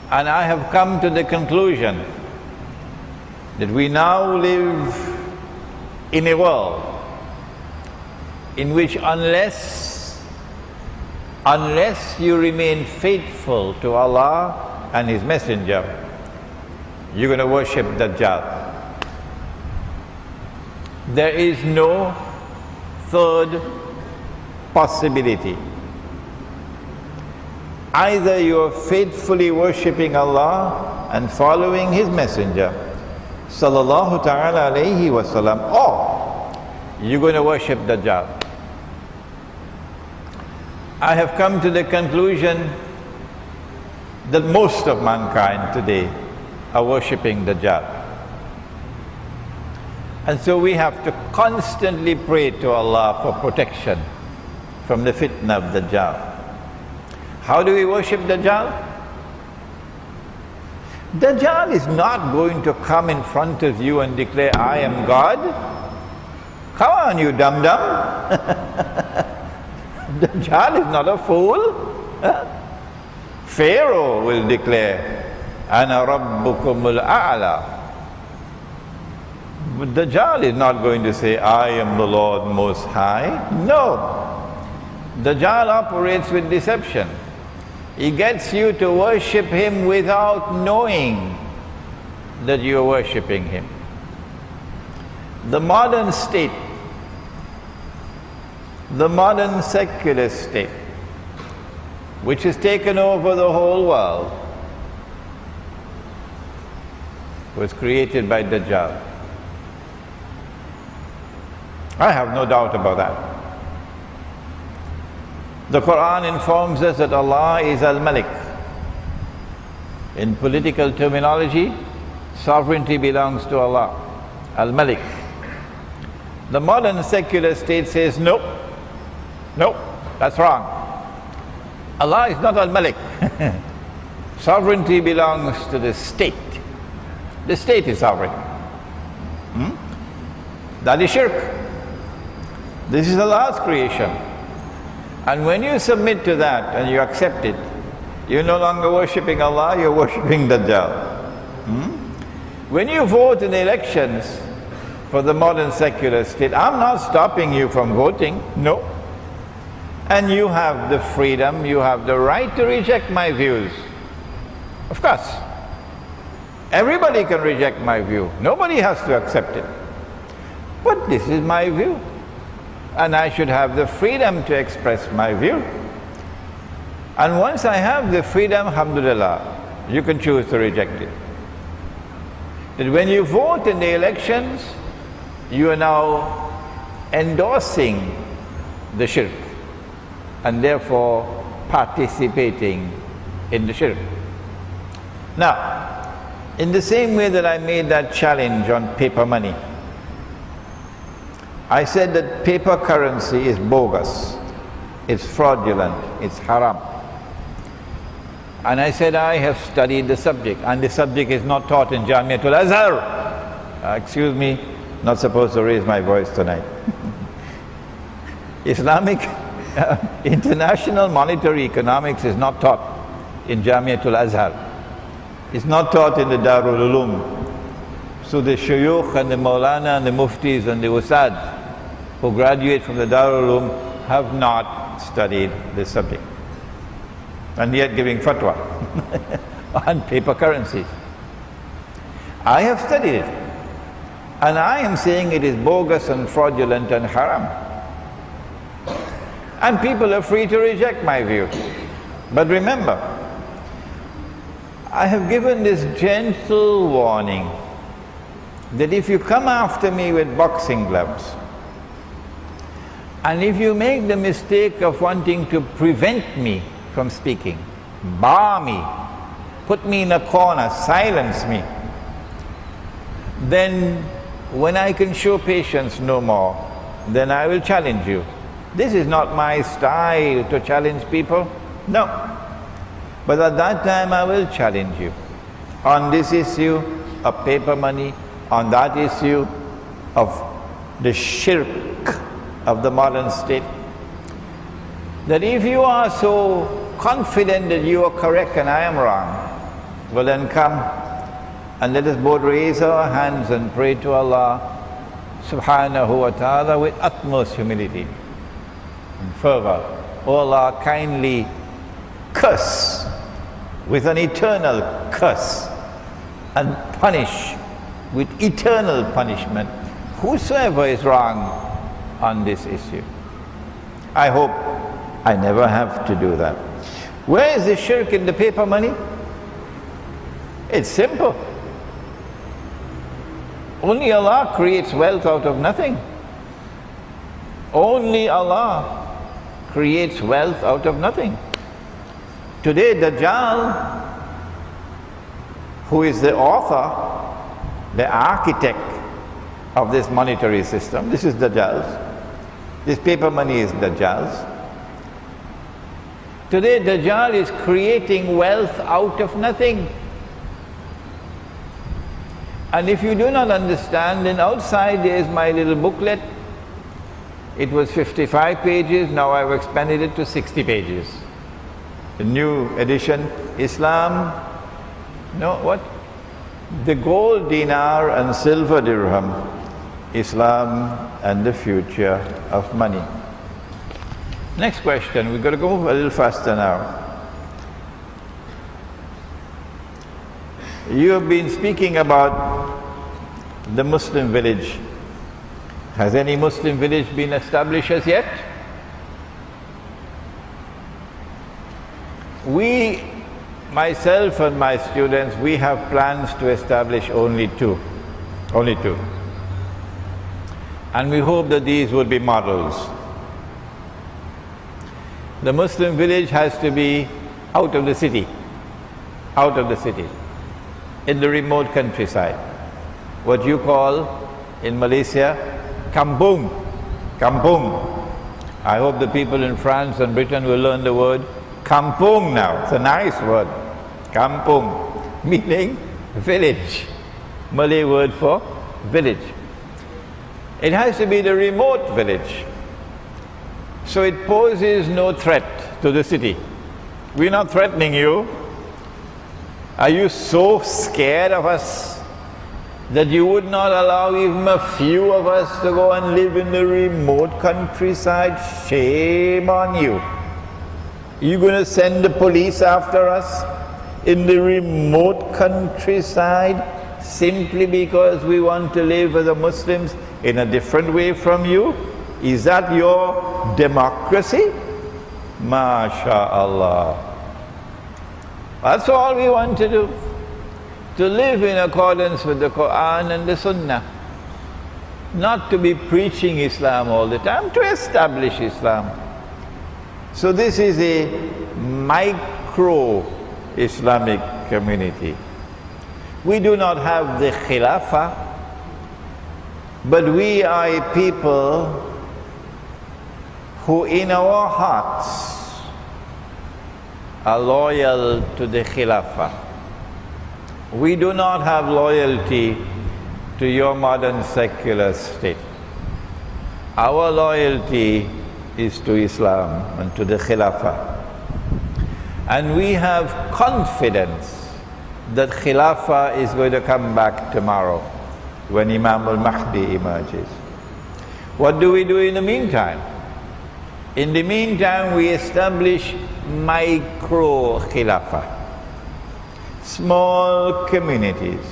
And I have come to the conclusion that we now live in a world in which unless you remain faithful to Allah and His Messenger, you're going to worship Dajjal. There is no third possibility. Either you are faithfully worshipping Allah and following His Messenger sallallahu ta'ala alayhi wasallam, or you're going to worship Dajjal. I have come to the conclusion that most of mankind today are worshipping Dajjal. And so we have to constantly pray to Allah for protection from the fitna of Dajjal. How do we worship Dajjal? Dajjal is not going to come in front of you and declare, I am God. Come on, you dum-dum. Dajjal is not a fool. Pharaoh will declare, Ana Rabbukumul A'la. But Dajjal is not going to say, I am the Lord Most High. No. Dajjal operates with deception. He gets you to worship him without knowing that you are worshipping him. The modern state, the modern secular state, which has taken over the whole world, was created by Dajjal. I have no doubt about that. The Quran informs us that Allah is Al-Malik. In political terminology, sovereignty belongs to Allah, Al-Malik. The modern secular state says, nope, nope, that's wrong. Allah is not Al-Malik. Sovereignty belongs to the state. The state is sovereign. That is shirk. This is Allah's creation. And when you submit to that and you accept it, you're no longer worshipping Allah, you're worshipping Dajjal. When you vote in the elections for the modern secular state, I'm not stopping you from voting, no. And you have the freedom, you have the right to reject my views. Of course. Everybody can reject my view. Nobody has to accept it. But this is my view. And I should have the freedom to express my view. And once I have the freedom, alhamdulillah, you can choose to reject it. That when you vote in the elections, you are now endorsing the shirk and therefore participating in the shirk. Now, in the same way that I made that challenge on paper money, I said that paper currency is bogus, it's fraudulent, it's haram. And I said I have studied the subject, and the subject is not taught in Jamiatul Azhar. Excuse me, not supposed to raise my voice tonight. Islamic international monetary economics is not taught in Jamiatul Azhar. It's not taught in the Darul Ulum. So the shuyukh and the maulana and the muftis and the usad who graduate from the Darul Ulum have not studied this subject, and yet giving fatwa on paper currencies. I have studied it, and I am saying it is bogus and fraudulent and haram. And people are free to reject my view. But remember, I have given this gentle warning that if you come after me with boxing gloves, and if you make the mistake of wanting to prevent me from speaking, bar me, put me in a corner, silence me, then when I can show patience no more, then I will challenge you. This is not my style to challenge people, no. But at that time I will challenge you on this issue of paper money, on that issue of the shirk of the modern state. That if you are so confident that you are correct and I am wrong, well then come and let us both raise our hands and pray to Allah subhanahu wa ta'ala with utmost humility and fervor. O Allah, kindly curse with an eternal curse and punish with eternal punishment whosoever is wrong on this issue. I hope I never have to do that. Where is the shirk in the paper money? It's simple. Only Allah creates wealth out of nothing. Only Allah creates wealth out of nothing. Today Dajjal, who is the author, the architect of this monetary system, this is Dajjal's. This paper money is Dajjal's. Today Dajjal is creating wealth out of nothing. And if you do not understand, then outside there is my little booklet. It was 55 pages, now I've expanded it to 60 pages. The new edition, Islam, no, what? The gold dinar and silver dirham, Islam and the future of money. Next question, we've got to go a little faster now. You have been speaking about the Muslim village. Has any Muslim village been established as yet? We, myself and my students, we have plans to establish only two. Only two. And we hope that these will be models. The Muslim village has to be out of the city. Out of the city. In the remote countryside. What you call in Malaysia, kampung. Kampung. I hope the people in France and Britain will learn the word kampung now. It's a nice word. Kampung, meaning village. Malay word for village. It has to be the remote village. So it poses no threat to the city. We're not threatening you. Are you so scared of us that you would not allow even a few of us to go and live in the remote countryside? Shame on you. You going to send the police after us in the remote countryside simply because we want to live as a Muslims in a different way from you? Is that your democracy? MashaAllah. That's all we want to do. To live in accordance with the Quran and the Sunnah. Not to be preaching Islam all the time, to establish Islam. So this is a micro-Islamic community. We do not have the Khilafah, but we are a people who in our hearts are loyal to the Khilafah. We do not have loyalty to your modern secular state. Our loyalty is to Islam and to the Khilafah. And we have confidence that Khilafah is going to come back tomorrow when Imam al-Mahdi emerges. What do we do in the meantime? In the meantime, we establish micro-Khilafah. Small communities,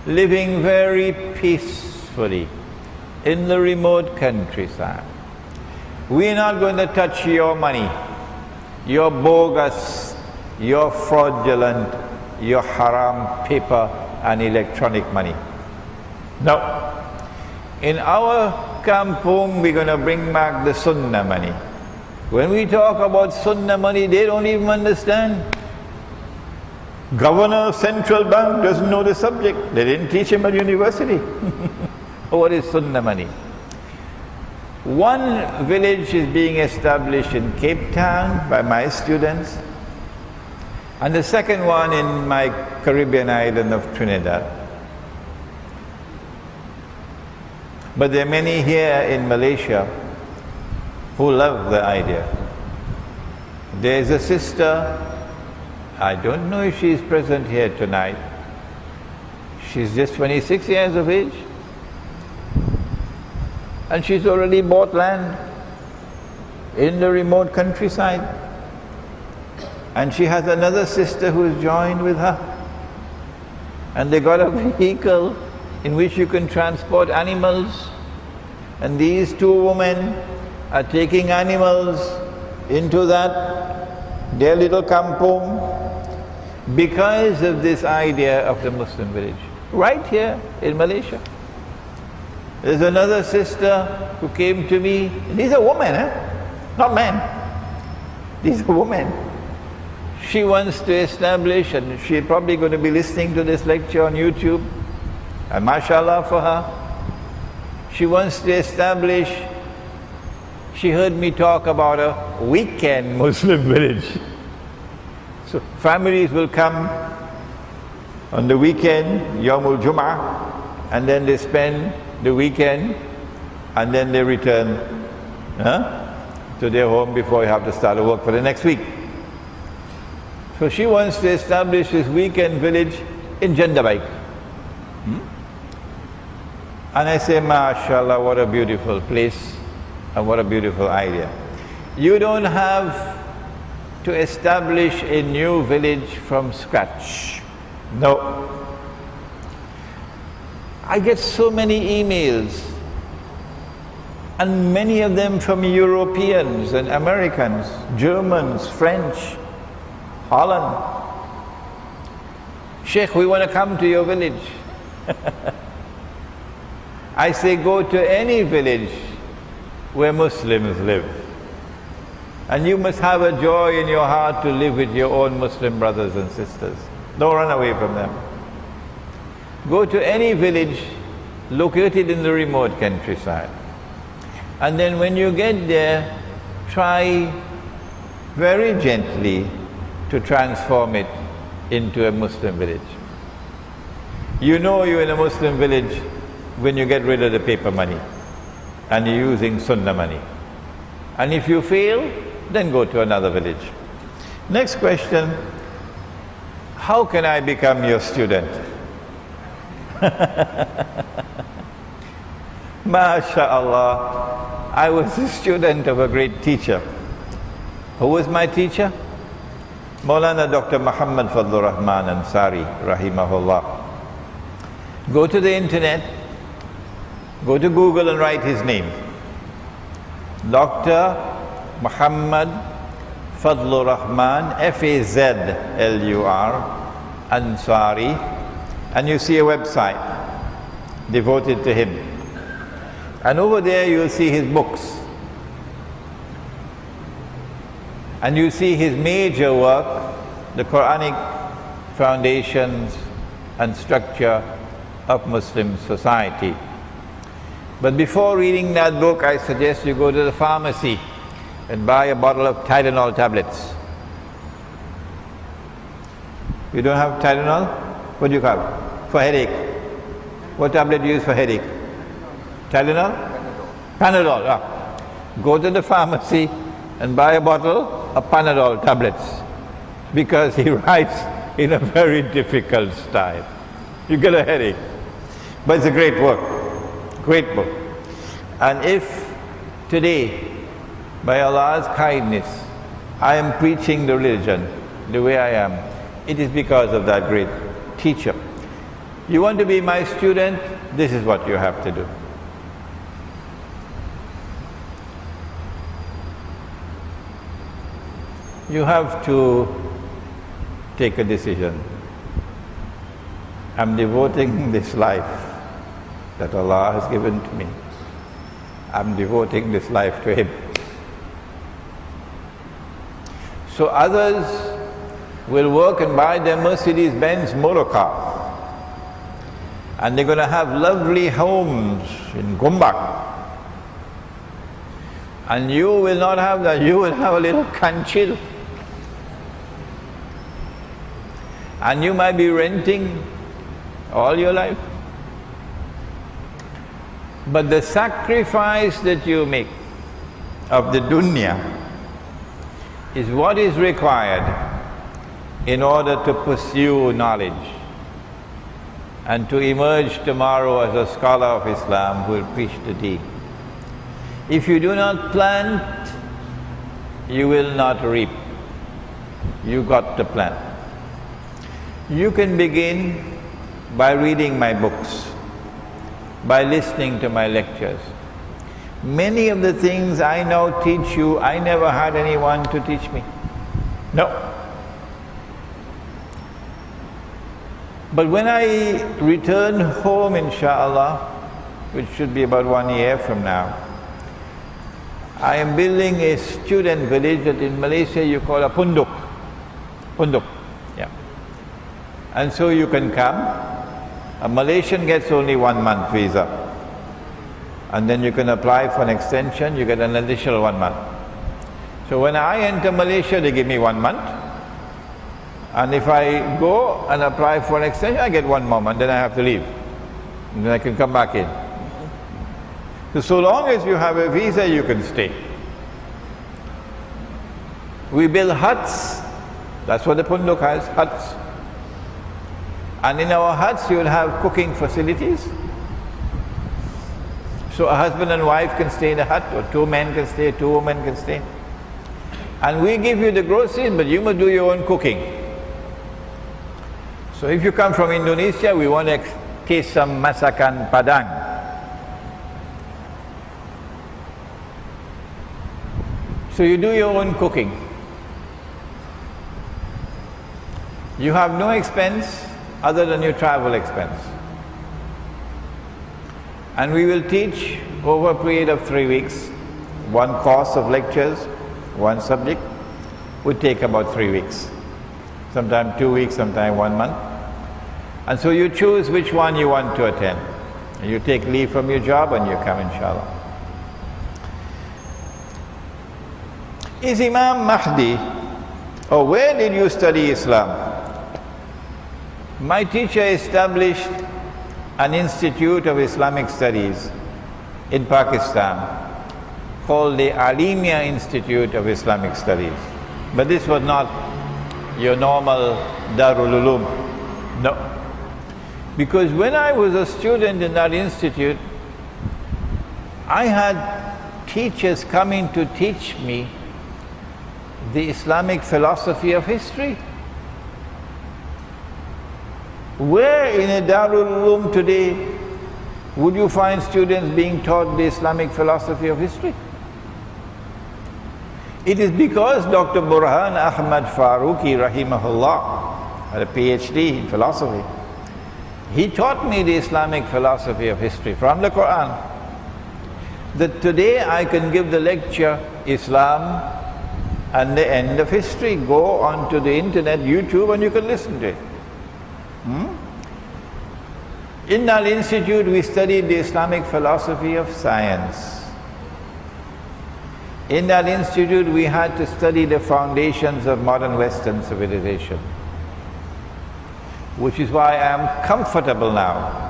living very peacefully in the remote countryside. We're not going to touch your money, your bogus, your fraudulent, your haram paper and electronic money. No. In our kampung, we're going to bring back the Sunnah money. When we talk about Sunnah money, they don't even understand. Governor of Central Bank doesn't know the subject. They didn't teach him at university. What is Sunnah money? One village is being established in Cape Town by my students, and the second one in my Caribbean island of Trinidad. But there are many here in Malaysia who love the idea. There's a sister, I don't know if she's present here tonight. She's just 26 years of age. And she's already bought land in the remote countryside. And she has another sister who's joined with her. And they got a vehicle in which you can transport animals. And these two women are taking animals into their little kampung because of this idea of the Muslim village. Right here in Malaysia. There's another sister who came to me. These are women, not men. These are women. She wants to establish, and she's probably going to be listening to this lecture on YouTube, and mashallah for her. She wants to establish, she heard me talk about a weekend Muslim village. So families will come on the weekend, Yawmul Jum'ah, and then they spend the weekend, and then they return to their home before you have to start work for the next week. So she wants to establish this weekend village in Jendabai. And I say, mashallah, what a beautiful place and what a beautiful idea. You don't have to establish a new village from scratch. No. I get so many emails, and many of them from Europeans and Americans, Germans, French, Holland. Sheikh, we want to come to your village. I say, go to any village where Muslims live. And you must have a joy in your heart to live with your own Muslim brothers and sisters. Don't run away from them. Go to any village located in the remote countryside. And then when you get there, try very gently to transform it into a Muslim village. You know you're in a Muslim village when you get rid of the paper money and you're using sunnah money. And if you fail, then go to another village. Next question, how can I become your student? MashaAllah, I was a student of a great teacher. Who was my teacher? Maulana Dr. Muhammad Fadlur Rahman Ansari, rahimahullah. Go to the internet, go to Google and write his name. Dr. Muhammad Fadlur Rahman, F-A-Z-L-U-R, Ansari, and you see a website devoted to him. And over there you'll see his books. And you see his major work, the Quranic foundations and structure of Muslim society. But before reading that book, I suggest you go to the pharmacy and buy a bottle of Tylenol tablets. You don't have Tylenol? What do you have? For headache. What tablet do you use for headache? Tylenol? Panadol. Ah. Go to the pharmacy and buy a bottle of Panadol tablets, because he writes in a very difficult style. You get a headache. But it's a great work, great book. And if today, by Allah's kindness, I am preaching the religion the way I am, it is because of that great teacher. You want to be my student? This is what you have to do. You have to take a decision. I'm devoting this life that Allah has given to me. I'm devoting this life to Him. So others will work and buy their Mercedes-Benz motor car, and they're going to have lovely homes in Gombak. And you will not have that. You will have a little kanchil. And you might be renting all your life. But the sacrifice that you make of the dunya is what is required in order to pursue knowledge and to emerge tomorrow as a scholar of Islam who will preach the deen. If you do not plant, you will not reap. You got to plant. You can begin by reading my books, by listening to my lectures. Many of the things I now teach you, I never had anyone to teach me. No. But when I return home, inshallah, which should be about 1 year from now, I am building a student village that in Malaysia you call a punduk. Punduk, yeah. And so you can come. A Malaysian gets only 1 month visa. And then you can apply for an extension, you get an additional 1 month. So when I enter Malaysia, they give me 1 month. And if I go and apply for an extension, I get 1 more month, then I have to leave. And then I can come back in. So long as you have a visa, you can stay. We build huts. That's what the punduk has, huts. And in our huts, you will have cooking facilities. So a husband and wife can stay in a hut, or 2 men can stay, 2 women can stay. And we give you the groceries, but you must do your own cooking. So if you come from Indonesia, we want to taste some masakan Padang. So you do your own cooking. You have no expense other than your travel expense. And we will teach over a period of 3 weeks. 1 course of lectures, 1 subject, would take about 3 weeks. Sometimes 2 weeks, sometimes 1 month. And so you choose which one you want to attend. You take leave from your job and you come, inshallah. Is Imam Mahdi, or where did you study Islam? My teacher established an institute of Islamic studies in Pakistan called the Alimia Institute of Islamic Studies. But this was not your normal Darul Uloom. No. Because when I was a student in that institute, I had teachers coming to teach me the Islamic philosophy of history. Where in a Darul Uloom today would you find students being taught the Islamic philosophy of history? It is because Dr. Burhan Ahmad Farooqi rahimahullah had a PhD in philosophy. He taught me the Islamic philosophy of history from the Quran. That today I can give the lecture Islam and the end of history. Go onto the internet, YouTube, and you can listen to it. In our institute we studied the Islamic philosophy of science. In that institute we had to study the foundations of modern Western civilization, which is why I am comfortable now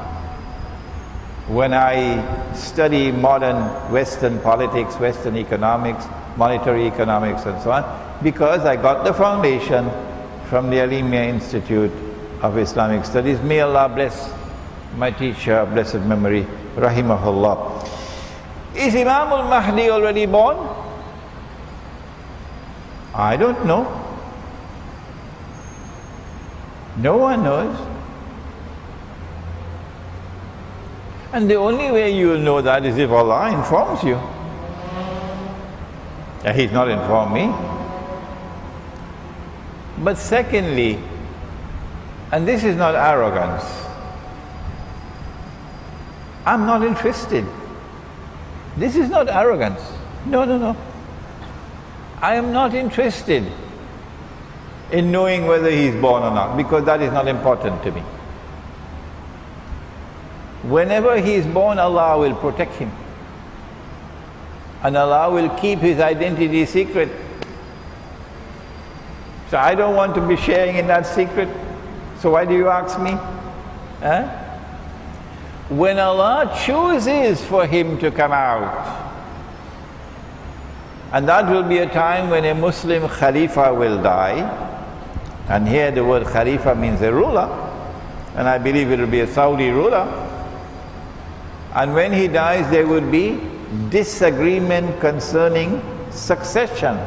when I study modern Western politics, Western economics, monetary economics and so on, because I got the foundation from the Alimia Institute of Islamic Studies. May Allah bless my teacher of blessed memory, rahimahullah. Is Imam al-Mahdi already born? I don't know. No one knows. And the only way you will know that is if Allah informs you. He's not informed me. But secondly, and this is not arrogance, I'm not interested. This is not arrogance. No, no, no. I am not interested in knowing whether he is born or not, because that is not important to me. Whenever he is born, Allah will protect him. And Allah will keep his identity secret. So I don't want to be sharing in that secret. So why do you ask me? When Allah chooses for him to come out, and that will be a time when a Muslim Khalifa will die, and here the word Khalifa means a ruler, and I believe it will be a Saudi ruler, and when he dies there would be disagreement concerning succession.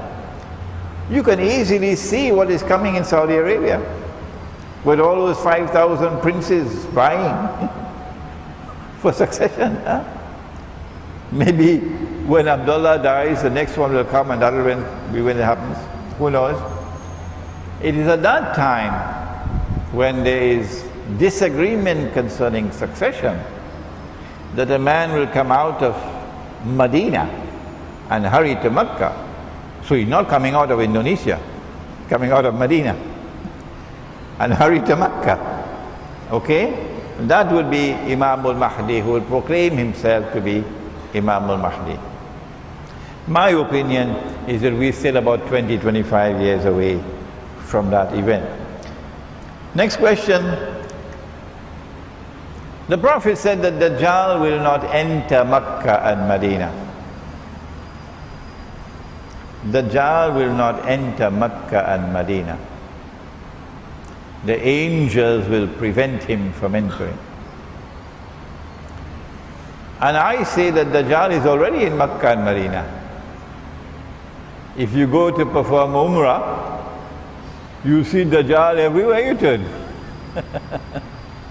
You can easily see what is coming in Saudi Arabia, with all those 5,000 princes vying for succession. Maybe when Abdullah dies, the next one will come, and that will be when it happens. Who knows? It is at that time when there is disagreement concerning succession that a man will come out of Medina and hurry to Mecca. So he's not coming out of Indonesia, coming out of Medina and hurry to Mecca. Okay? That would be Imam al-Mahdi, who will proclaim himself to be Imam al-Mahdi. My opinion is that we're still about 20-25 years away from that event. Next question. The Prophet said that Dajjal will not enter Mecca and Medina. Dajjal will not enter Mecca and Medina. The angels will prevent him from entering. And I say that Dajjal is already in Mecca and Medina. If you go to perform Umrah, you see Dajjal everywhere you turn.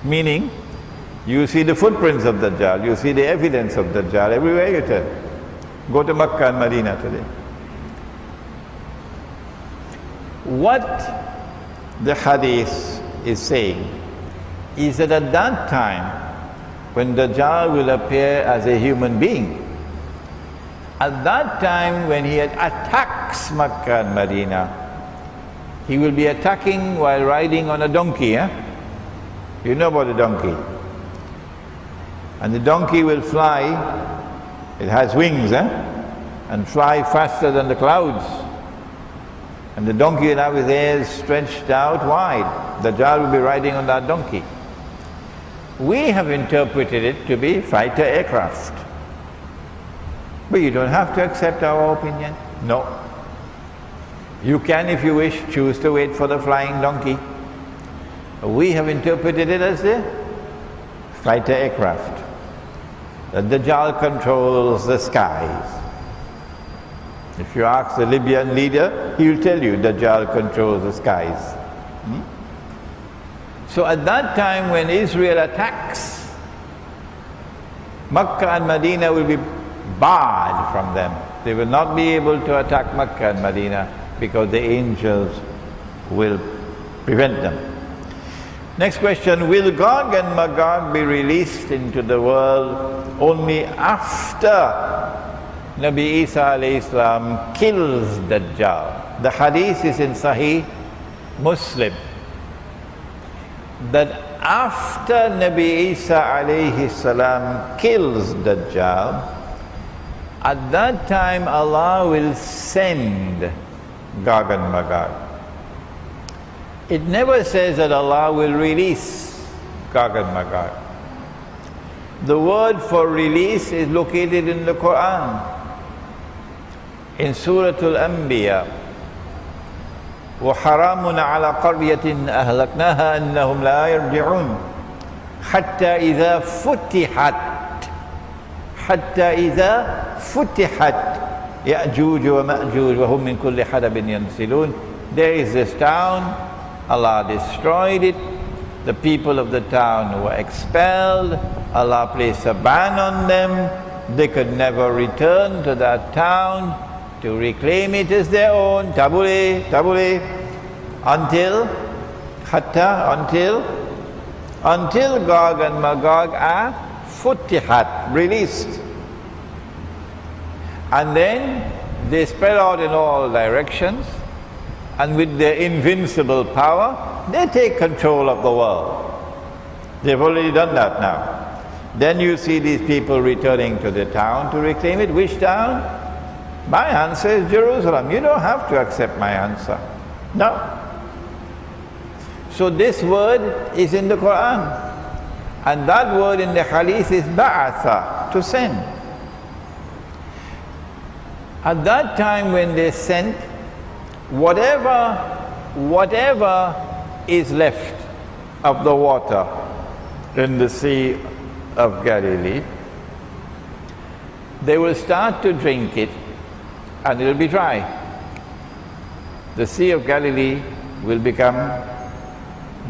Meaning, you see the footprints of Dajjal, you see the evidence of Dajjal everywhere you turn. Go to Mecca and Medina today. What the hadith is saying is that at that time, when Dajjal will appear as a human being, at that time when he attacks Mecca and Medina, he will be attacking while riding on a donkey. You know about a donkey. And the donkey will fly, it has wings, and fly faster than the clouds. And the donkey will have his ears stretched out wide. Dajjal will be riding on that donkey. We have interpreted it to be fighter aircraft. But you don't have to accept our opinion. No. You can, if you wish, choose to wait for the flying donkey. We have interpreted it as the fighter aircraft. The Dajjal controls the skies. If you ask the Libyan leader, he'll tell you Dajjal controls the skies. So at that time when Israel attacks, Makkah and Medina will be barred from them. They will not be able to attack Makkah and Medina because the angels will prevent them. Next question, will Gog and Magog be released into the world only after Nabi Isa alayhi salam kills Dajjal? The hadith is in Sahih Muslim that after Nabi Isa alayhi salam kills Dajjal, at that time Allah will send Gog and Magog. It never says that Allah will release Gog and Magog. The word for release is located in the Quran. In Surah Al-Anbiya, وَحَرَامٌ عَلَى قَرْيَةٍ أَهْلَكْنَاهَا أَنَّهُمْ لَا يَرْجِعُونَ حَتَّى إِذَا فُتِحَتْ يَأْجُوجُ وَمَأْجُوجُ وَهُمْ مِنْ كُلِّ حَدَبٍ يَنْسِلُونَ. There is this town, Allah destroyed it, the people of the town were expelled, Allah placed a ban on them, they could never return to that town to reclaim it as their own, tabule, until Gog and Magog are futihat, released. And then they spread out in all directions, and with their invincible power, they take control of the world. They've already done that now. Then you see these people returning to the town to reclaim it. Which town? My answer is Jerusalem. You don't have to accept my answer. No. So this word is in the Quran. And that word in the hadith is ba'atha, to send. At that time when they sent, whatever is left of the water in the Sea of Galilee, they will start to drink it and it will be dry. The Sea of Galilee will become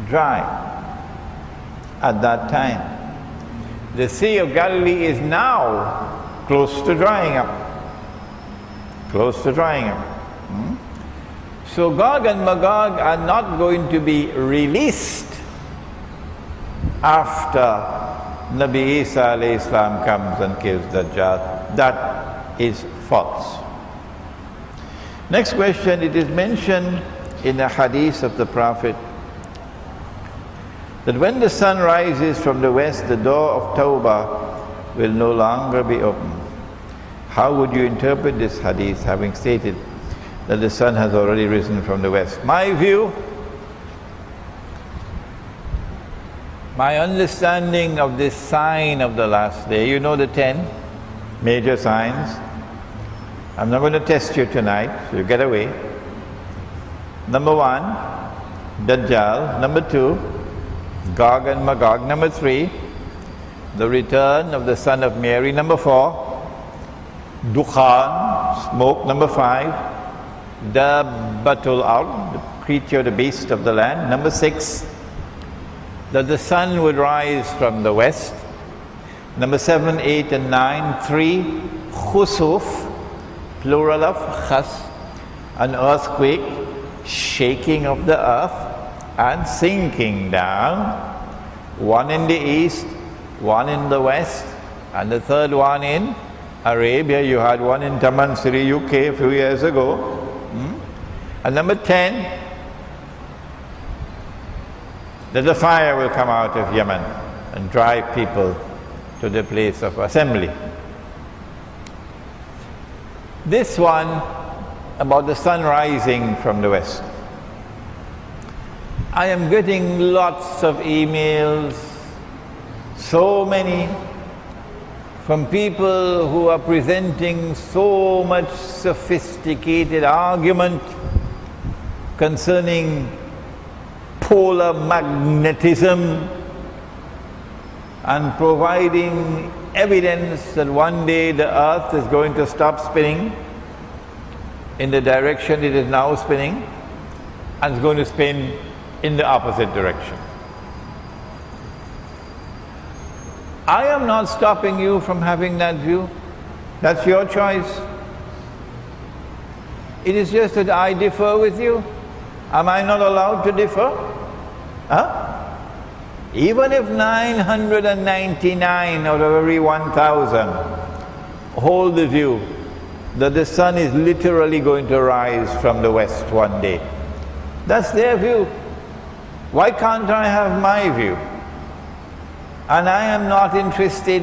dry at that time. The Sea of Galilee is now close to drying up. So Gog and Magog are not going to be released after Nabi Isa alayhi salam comes and kills Dajjal. That is false. Next question, it is mentioned in the hadith of the Prophet that when the sun rises from the west, the door of Tawbah will no longer be open. How would you interpret this hadith, having stated that the sun has already risen from the west? My view, my understanding of this sign of the last day, you know the 10 major signs. I'm not going to test you tonight, so you get away. Number 1, Dajjal. Number 2, Gog and Magog. Number 3, the return of the son of Mary. Number 4, Dukhan, smoke. Number 5, Dabbatul Ard, the creature, the beast of the land. Number 6, that the sun would rise from the west. Number 7, 8 and 9, 3, Khusuf, plural of khas, an earthquake, shaking of the earth and sinking down. 1 in the east, 1 in the west, and the third one in Arabia. You had one in Tamansiri, UK a few years ago. And number 10, that the fire will come out of Yemen and drive people to the place of assembly. This one about the sun rising from the west. I am getting lots of emails so many, from people who are presenting so much sophisticated argument concerning polar magnetism and providing evidence that one day the earth is going to stop spinning in the direction it is now spinning and is going to spin in the opposite direction. I am not stopping you from having that view. That's your choice. It is just that I differ with you. Am I not allowed to differ? Huh? Even if 999 out of every 1,000 hold the view that the sun is literally going to rise from the west one day, that's their view. Why can't I have my view? And I am not interested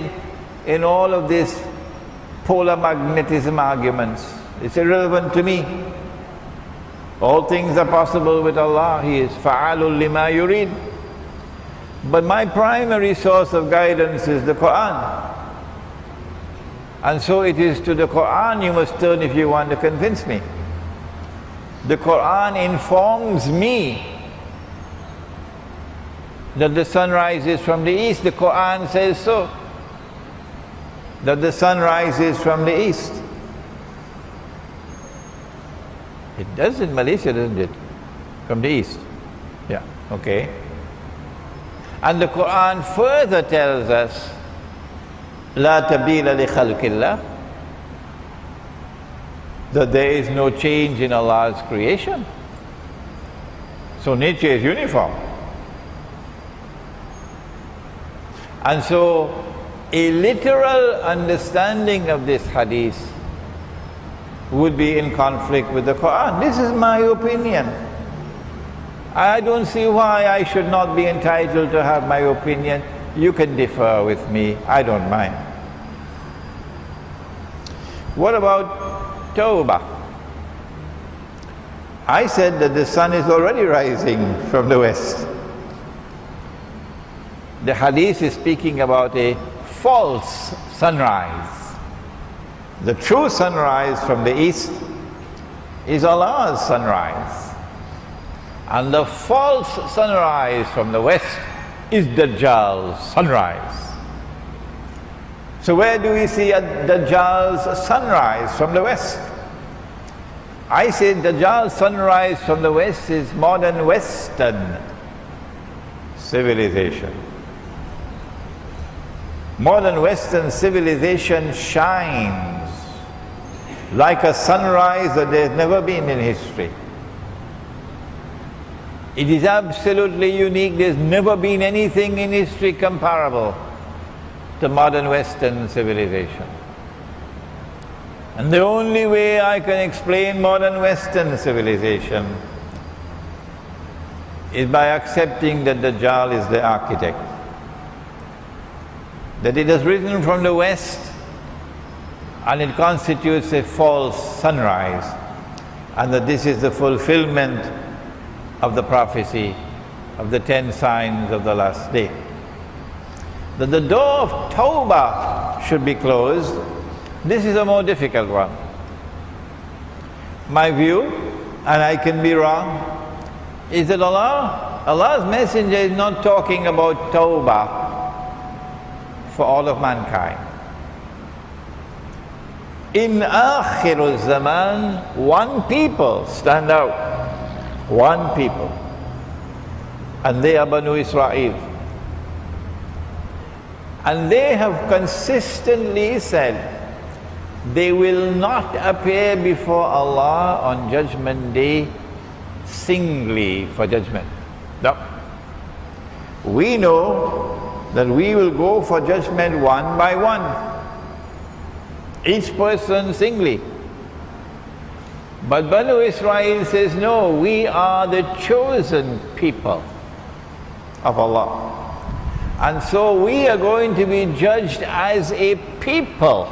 in all of these polar magnetism arguments. It's irrelevant to me. All things are possible with Allah. He is fa'alul lima yurid. But my primary source of guidance is the Quran. And so it is to the Quran you must turn if you want to convince me. The Quran informs me that the sun rises from the east. The Quran says so, that the sun rises from the east. It does in Malaysia, doesn't it? From the east. Yeah, okay. And the Quran further tells us, La tabila li khalqillah, that there is no change in Allah's creation. So nature is uniform. And so a literal understanding of this hadith would be in conflict with the Quran. This is my opinion. I don't see why I should not be entitled to have my opinion. You can differ with me, I don't mind. What about Tawbah? I said that the sun is already rising from the west. The hadith is speaking about a false sunrise. The true sunrise from the east is Allah's sunrise. And the false sunrise from the west is Dajjal's sunrise. So where do we see a Dajjal's sunrise from the west? I say Dajjal's sunrise from the west is modern Western civilization. Modern Western civilization shines like a sunrise that there's never been in history. It is absolutely unique. There's never been anything in history comparable to modern Western civilization. And the only way I can explain modern Western civilization is by accepting that Dajjal is the architect. That it has risen from the west and it constitutes a false sunrise, and that this is the fulfillment of the prophecy of the 10 signs of the last day. That the door of Tawbah should be closed, this is a more difficult one. My view, and I can be wrong, is that Allah's Messenger is not talking about Tawbah for all of mankind. In Akhirul Zaman, one people stand out. One people. And they are Banu Israel. And they have consistently said they will not appear before Allah on Judgment Day singly for judgment. No. We know that we will go for judgment one by one, each person singly. But Banu Israel says, no, we are the chosen people of Allah. And so we are going to be judged as a people,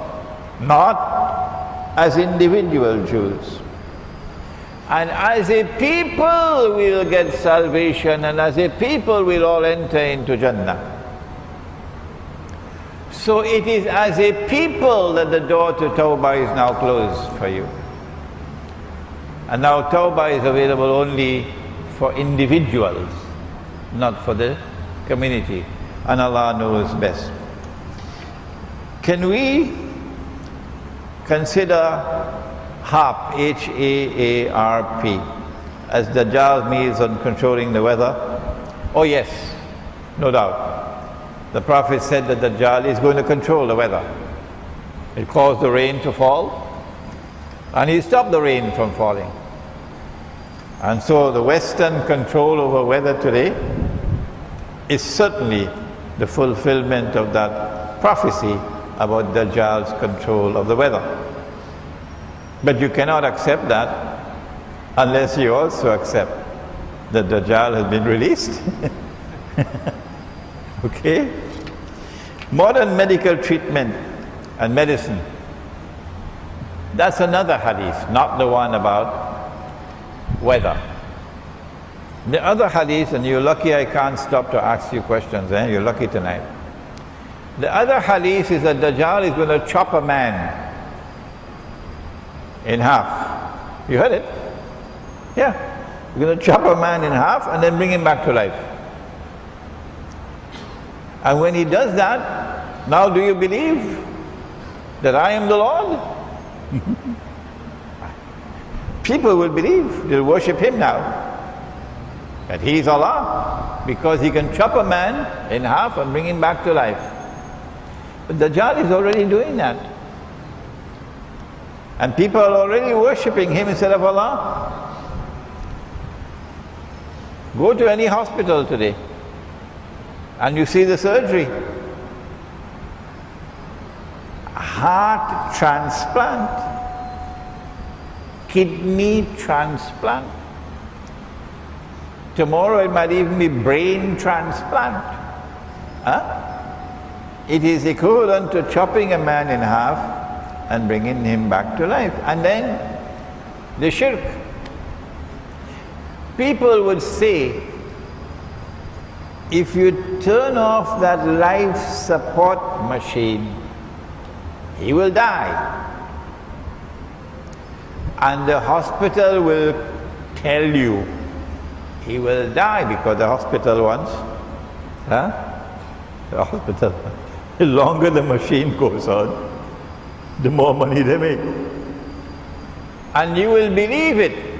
not as individual Jews. And as a people we'll get salvation, and as a people we'll all enter into Jannah. So it is as a people that the door to Tawbah is now closed for you. And now Tawbah is available only for individuals, not for the community. And Allah knows best. Can we consider HAARP, H-A-A-R-P, as Dajjal's means on controlling the weather? Oh yes, no doubt. The Prophet said that Dajjal is going to control the weather. He'll cause the rain to fall, and he'll stop the rain from falling. And so the Western control over weather today is certainly the fulfillment of that prophecy about Dajjal's control of the weather. But you cannot accept that unless you also accept that Dajjal has been released. Okay? Modern medical treatment and medicine. That's another hadith, not the one about weather. The other hadith, and you're lucky I can't stop to ask you questions, you're lucky tonight. The other hadith is that Dajjal is going to chop a man in half. You heard it? Yeah. He's going to chop a man in half and then bring him back to life. And when he does that, now do you believe that I am the Lord? People will believe, they'll worship him now, that he is Allah, because he can chop a man in half and bring him back to life. But Dajjal is already doing that. And people are already worshipping him instead of Allah. Go to any hospital today and you see the surgery. Heart transplant, kidney transplant. Tomorrow it might even be brain transplant. It is equivalent to chopping a man in half and bringing him back to life. And then the shirk. People would say, if you turn off that life support machine, he will die. And the hospital will tell you he will die, because the hospital wants, the hospital, the longer the machine goes on, the more money they make. And you will believe it.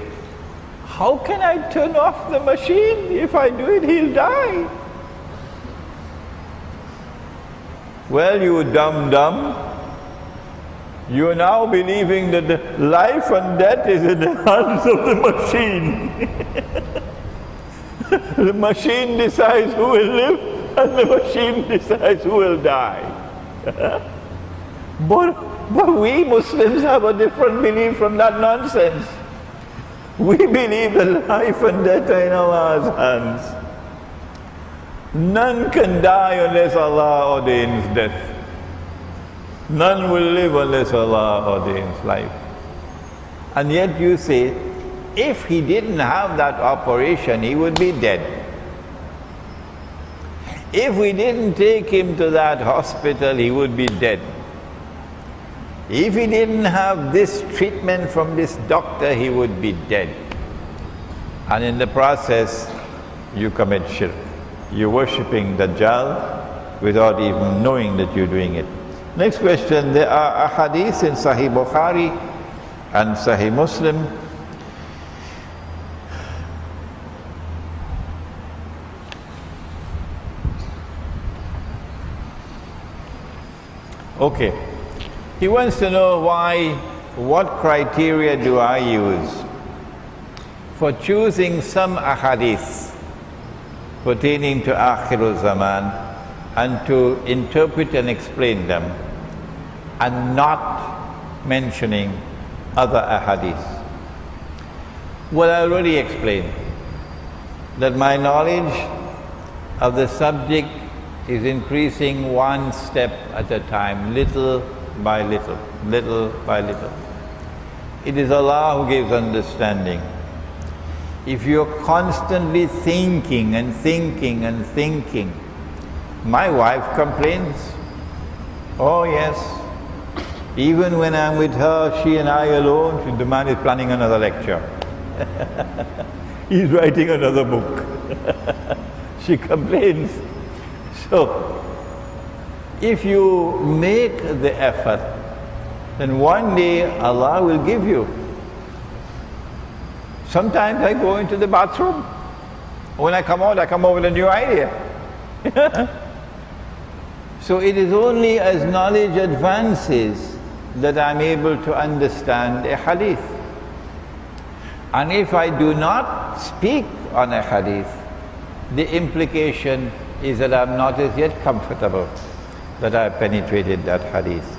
How can I turn off the machine? If I do it, he'll die. Well, you dumb, you're now believing that the life and death is in the hands of the machine. The machine decides who will live, and the machine decides who will die. But we Muslims have a different belief from that nonsense. We believe that life and death are in Allah's hands. None can die unless Allah ordains death. None will live unless Allah ordains life. And yet you say, if he didn't have that operation, he would be dead. If we didn't take him to that hospital, he would be dead. If he didn't have this treatment from this doctor, he would be dead. And in the process, you commit shirk. You're worshipping Dajjal without even knowing that you're doing it. Next question, there are ahadith in Sahih Bukhari and Sahih Muslim. Okay. He wants to know what criteria do I use for choosing some ahadith pertaining to Akhirul Zaman and to interpret and explain them, and not mentioning other ahadith. Well, I already explained that my knowledge of the subject is increasing one step at a time, little by little, little by little. It is Allah who gives understanding. If you're constantly thinking and thinking and thinking, my wife complains. Oh yes. Even when I'm with her, she and I alone, the man is planning another lecture. He's writing another book. She complains. So, if you make the effort, then one day Allah will give you. Sometimes I go into the bathroom. When I come out with a new idea. So it is only as knowledge advances that I'm able to understand a hadith. And if I do not speak on a hadith, the implication is that I'm not as yet comfortable that I've penetrated that hadith.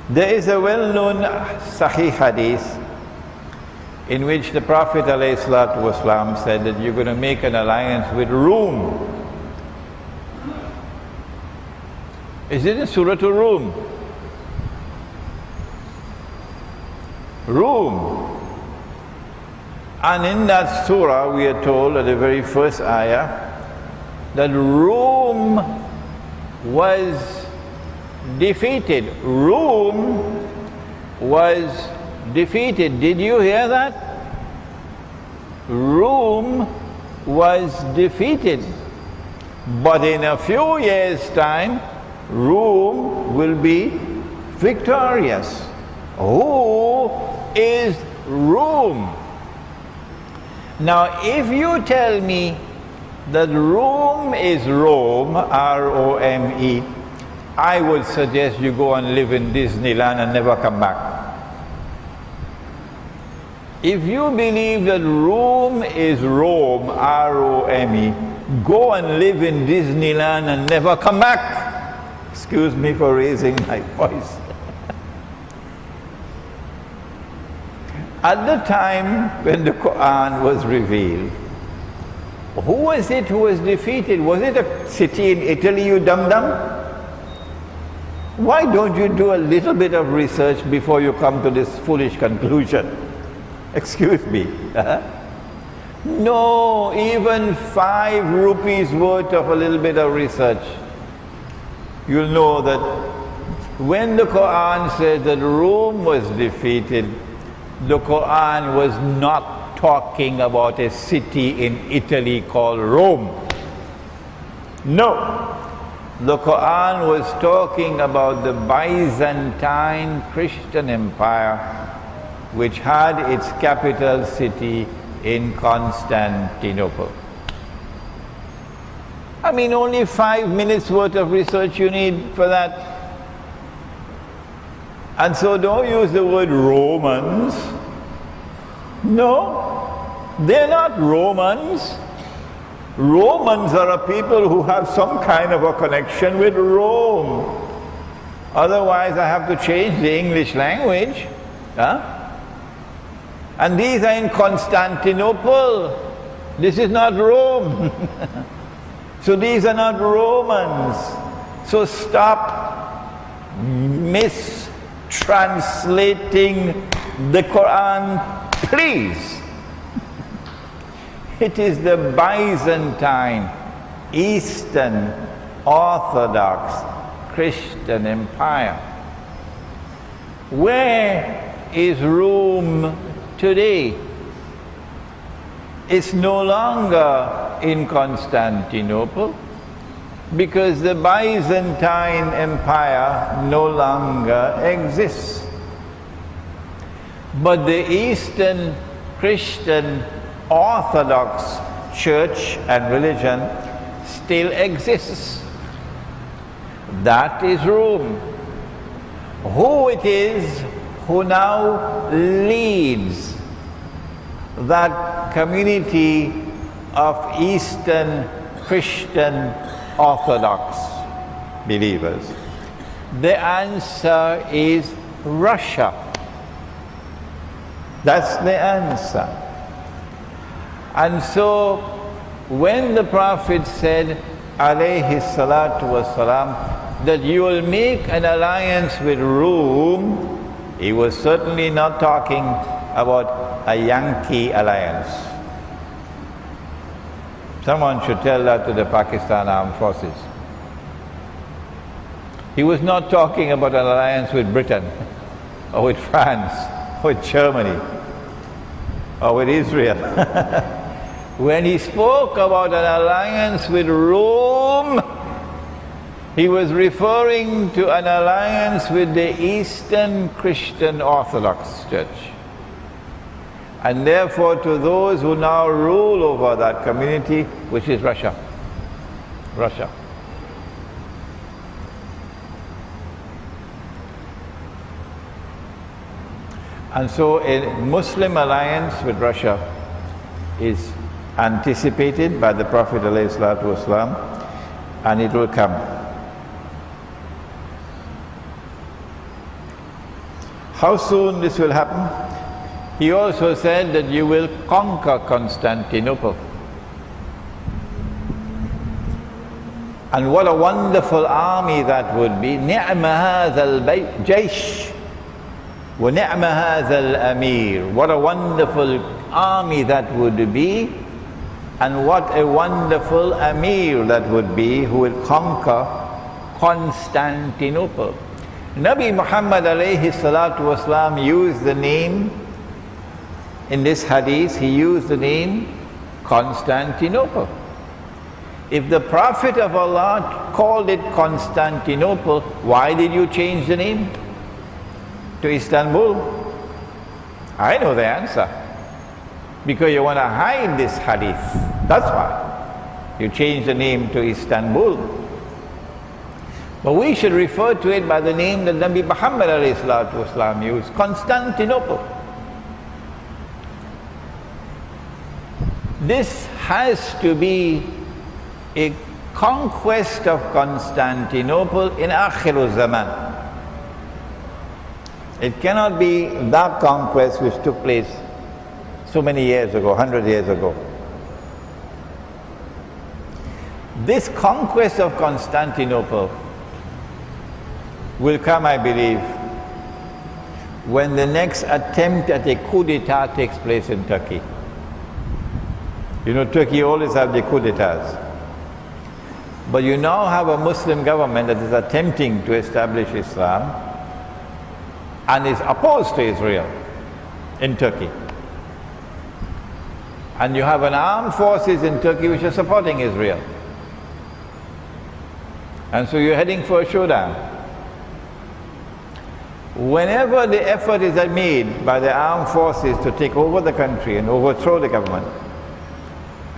There is a well-known Sahih hadith in which the Prophet ﷺ said that you're going to make an alliance with Rum. Is it in Surah Rum? Rum. And in that surah we are told at the very first ayah that Rum was defeated. Rum was defeated. Did you hear that? Rum was defeated. But in a few years' time, Rum will be victorious. Who is Rum? Now, if you tell me that Rome is Rome, R-O-M-E, I would suggest you go and live in Disneyland and never come back. If you believe that Rome is Rome, R-O-M-E, go and live in Disneyland and never come back. Excuse me for raising my voice. At the time when the Quran was revealed, who was it who was defeated? Was it a city in Italy, you dum-dum? Why don't you do a little bit of research before you come to this foolish conclusion? Excuse me. No, even 5 rupees worth of a little bit of research. You'll know that when the Quran said that Rome was defeated, the Quran was not talking about a city in Italy called Rome. No. The Quran was talking about the Byzantine Christian Empire, which had its capital city in Constantinople. I mean, only 5 minutes worth of research you need for that. And so don't use the word Romans. No, they're not Romans. Romans are a people who have some kind of a connection with Rome. Otherwise I have to change the English language. And these are in Constantinople. This is not Rome. So these are not Romans. So stop mistranslating the Quran, please. It is the Byzantine, Eastern, Orthodox Christian Empire. Where is Rome today? It's no longer in Constantinople because the Byzantine Empire no longer exists. But the Eastern Christian Orthodox Church and religion still exists. That is Rome. Who it is who now leads that community of Eastern Christian Orthodox believers? The answer is Russia. That's the answer. And so when the Prophet said, alayhi salatu wassalam, that you will make an alliance with Rome, he was certainly not talking about a Yankee alliance. Someone should tell that to the Pakistan Armed Forces. He was not talking about an alliance with Britain, or with France, or with Germany, or with Israel. When he spoke about an alliance with Rome, he was referring to an alliance with the Eastern Christian Orthodox Church. And therefore to those who now rule over that community, which is Russia. Russia. And so a Muslim alliance with Russia is anticipated by the Prophet ﷺ, and it will come. How soon this will happen? He also said that you will conquer Constantinople. And what a wonderful army that would be. نِعْمَ هَذَا الْجَيْشِ وَنِعْمَ هَذَا الْأَمِيرُ. What a wonderful army that would be, and what a wonderful Amir that would be, who will conquer Constantinople. Nabi Muhammad alayhi salatu wasalam used the name, in this hadith, he used the name Constantinople. If the Prophet of Allah called it Constantinople, why did you change the name to Istanbul? I know the answer. Because you want to hide this hadith. That's why you change the name to Istanbul. But we should refer to it by the name that Nabi Muhammad ﷺ used, Constantinople. This has to be a conquest of Constantinople in Akhirul Zaman. It cannot be that conquest which took place so many years ago, 100 years ago. This conquest of Constantinople will come, I believe, when the next attempt at a coup d'etat takes place in Turkey. You know, Turkey always have the coup d'etats. But you now have a Muslim government that is attempting to establish Islam and is opposed to Israel in Turkey. And you have an armed forces in Turkey which are supporting Israel. And so you're heading for a showdown. Whenever the effort is made by the armed forces to take over the country and overthrow the government,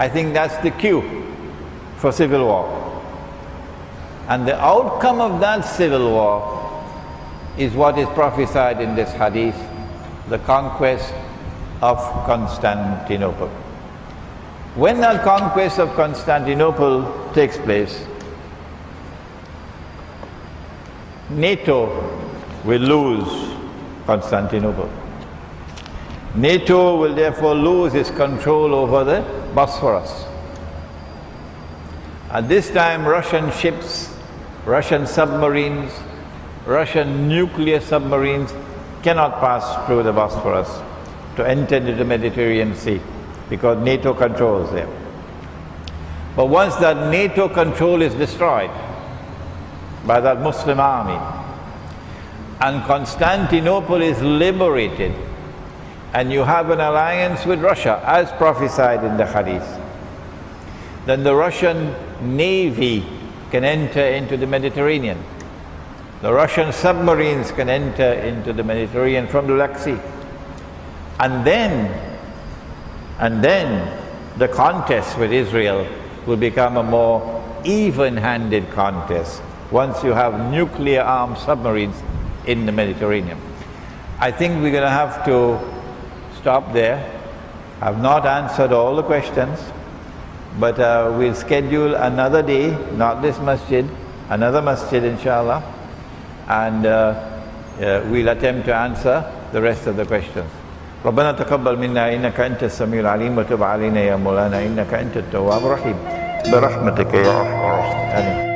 I think that's the cue for civil war. And the outcome of that civil war is what is prophesied in this hadith, the conquest of Constantinople. When that conquest of Constantinople takes place, NATO will lose Constantinople. NATO will therefore lose its control over the Bosphorus. At this time, Russian ships, Russian submarines, Russian nuclear submarines cannot pass through the Bosphorus to enter into the Mediterranean Sea, because NATO controls them. But once that NATO control is destroyed by that Muslim army, and Constantinople is liberated, and you have an alliance with Russia, as prophesied in the hadith, then the Russian navy can enter into the Mediterranean. The Russian submarines can enter into the Mediterranean from the Black Sea. And then the contest with Israel will become a more even-handed contest once you have nuclear-armed submarines in the Mediterranean. I think we're going to have to stop there. I've not answered all the questions, but we'll schedule another day, not this masjid, another masjid inshallah, and we'll attempt to answer the rest of the questions. ربنا تقبل منا إنك أنت السميع العليم وتب علينا يا مولانا إنك أنت التواب الرحيم برحمتك يا أرحم الراحمين آمين.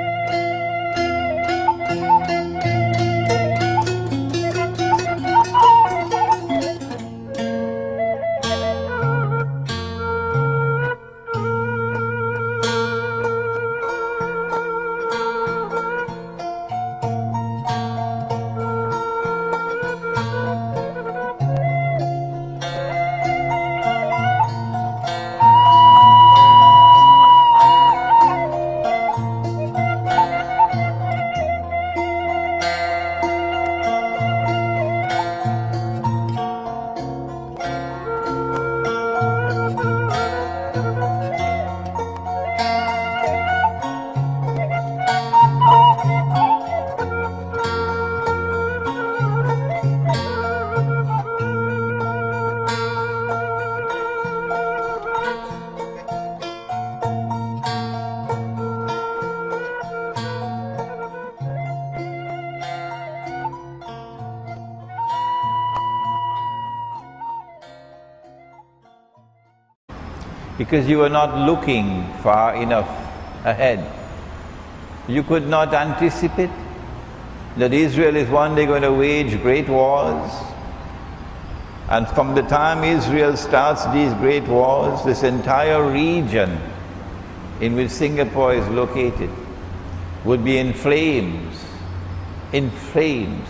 because you were not looking far enough ahead. You could not anticipate that Israel is one day going to wage great wars. And from the time Israel starts these great wars, this entire region in which Singapore is located would be in flames. In flames.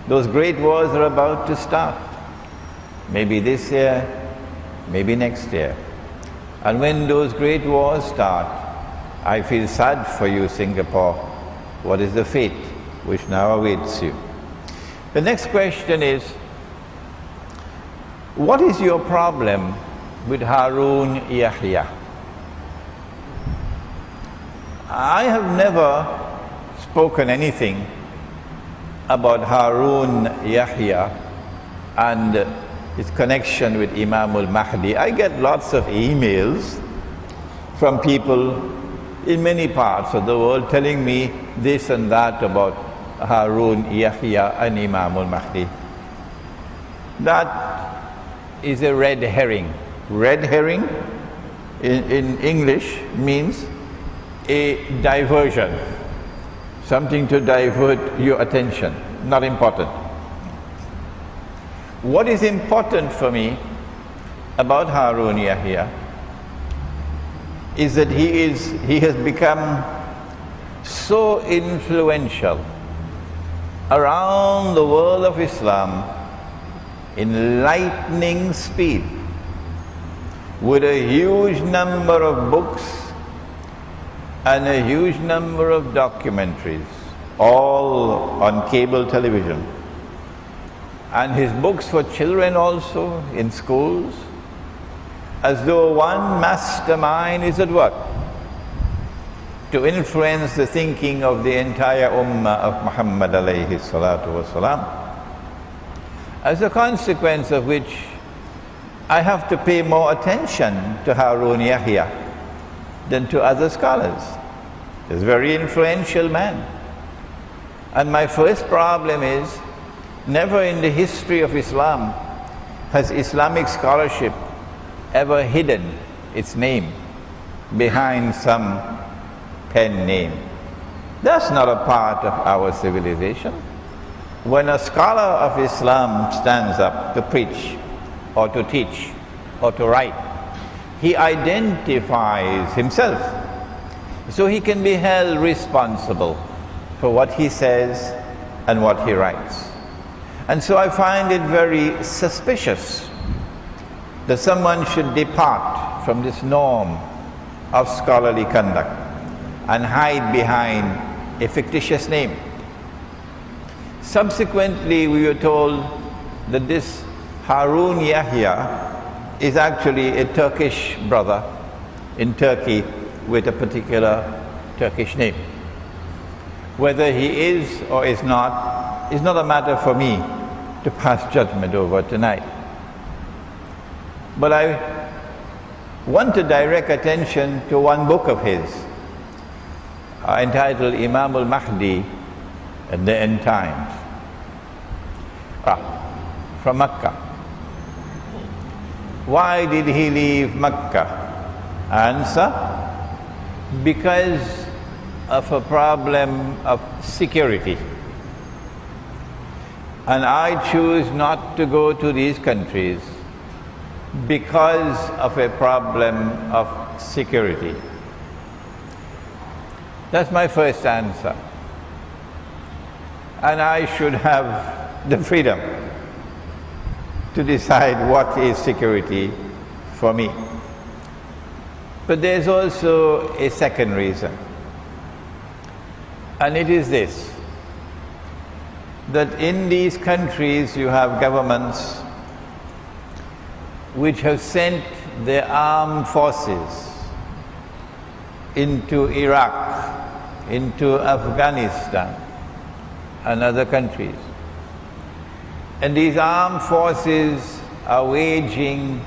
Those great wars are about to start. Maybe this year, maybe next year. And when those great wars start, I feel sad for you, Singapore. What is the fate which now awaits you? The next question is, what is your problem with Harun Yahya? I have never spoken anything about Harun Yahya and his connection with Imam al-Mahdi. I get lots of emails from people in many parts of the world telling me this and that about Harun Yahya and Imam al-Mahdi. That is a red herring. Red herring in English means a diversion, something to divert your attention, not important. What is important for me about Harun Yahya is that he has become so influential around the world of Islam in lightning speed, with a huge number of books and a huge number of documentaries, all on cable television. And his books for children also in schools, as though one mastermind is at work to influence the thinking of the entire ummah of Muhammad alayhi salatu wasalam. As a consequence of which, I have to pay more attention to Harun Yahya than to other scholars. He's a very influential man. And my first problem is, never in the history of Islam has Islamic scholarship ever hidden its name behind some pen name. That's not a part of our civilization. When a scholar of Islam stands up to preach or to teach or to write, he identifies himself so he can be held responsible for what he says and what he writes. And so I find it very suspicious that someone should depart from this norm of scholarly conduct and hide behind a fictitious name. Subsequently, we were told that this Harun Yahya is actually a Turkish brother in Turkey with a particular Turkish name. Whether he is or is not a matter for me to pass judgment over tonight. But I want to direct attention to one book of his entitled Imam al-Mahdi and the End Times, from Mecca. Why did he leave Mecca? Answer: because of a problem of security. And I choose not to go to these countries because of a problem of security. That's my first answer. And I should have the freedom to decide what is security for me. But there's also a second reason. And it is this: that in these countries you have governments which have sent their armed forces into Iraq, into Afghanistan and other countries. And these armed forces are waging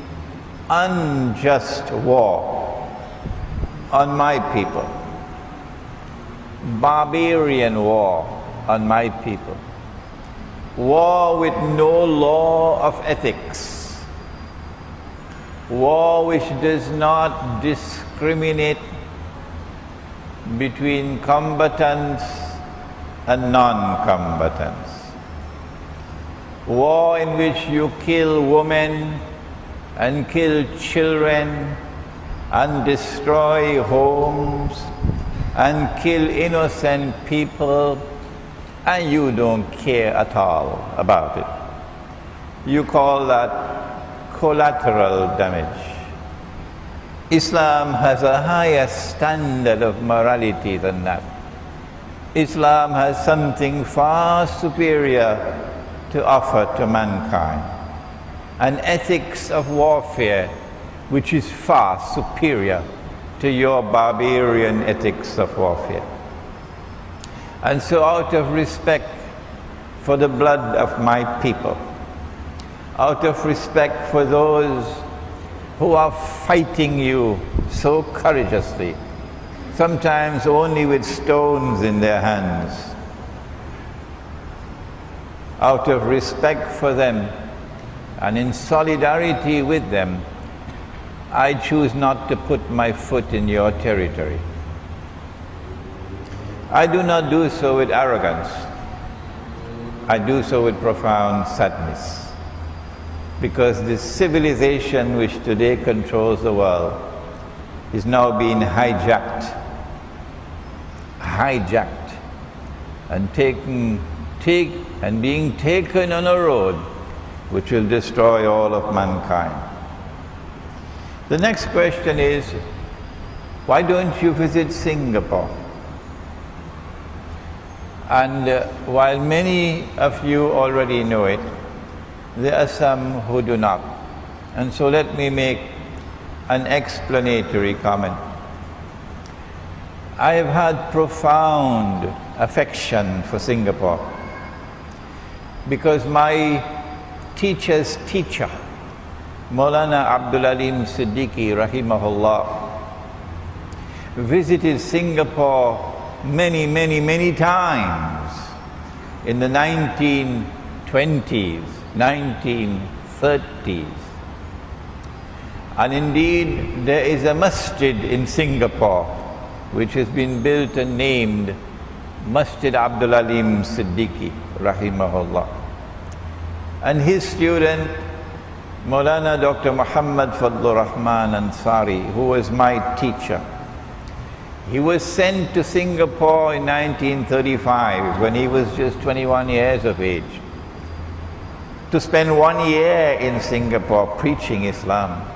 unjust war on my people, barbarian war on my people, war with no law of ethics, war which does not discriminate between combatants and non-combatants. War in which you kill women and kill children and destroy homes and kill innocent people, and you don't care at all about it. You call that collateral damage. Islam has a higher standard of morality than that. Islam has something far superior to offer to mankind, an ethics of warfare which is far superior to your barbarian ethics of warfare. And so out of respect for the blood of my people, out of respect for those who are fighting you so courageously, sometimes only with stones in their hands, out of respect for them and in solidarity with them, I choose not to put my foot in your territory. I do not do so with arrogance. I do so with profound sadness, because this civilization which today controls the world is now being hijacked and being taken on a road which will destroy all of mankind. The next question is, why don't you visit Singapore? And while many of you already know it, there are some who do not. And so let me make an explanatory comment. I have had profound affection for Singapore because my teacher's teacher, Maulana Abdul Alim Siddiqui rahimahullah, visited Singapore many times in the 1920s, 1930s. And indeed, there is a masjid in Singapore which has been built and named Masjid Abdul Alim Siddiqui rahimahullah. And his student, Maulana Dr. Muhammad Fadlur Rahman Ansari, who was my teacher, he was sent to Singapore in 1935 when he was just 21 years of age, to spend 1 year in Singapore preaching Islam.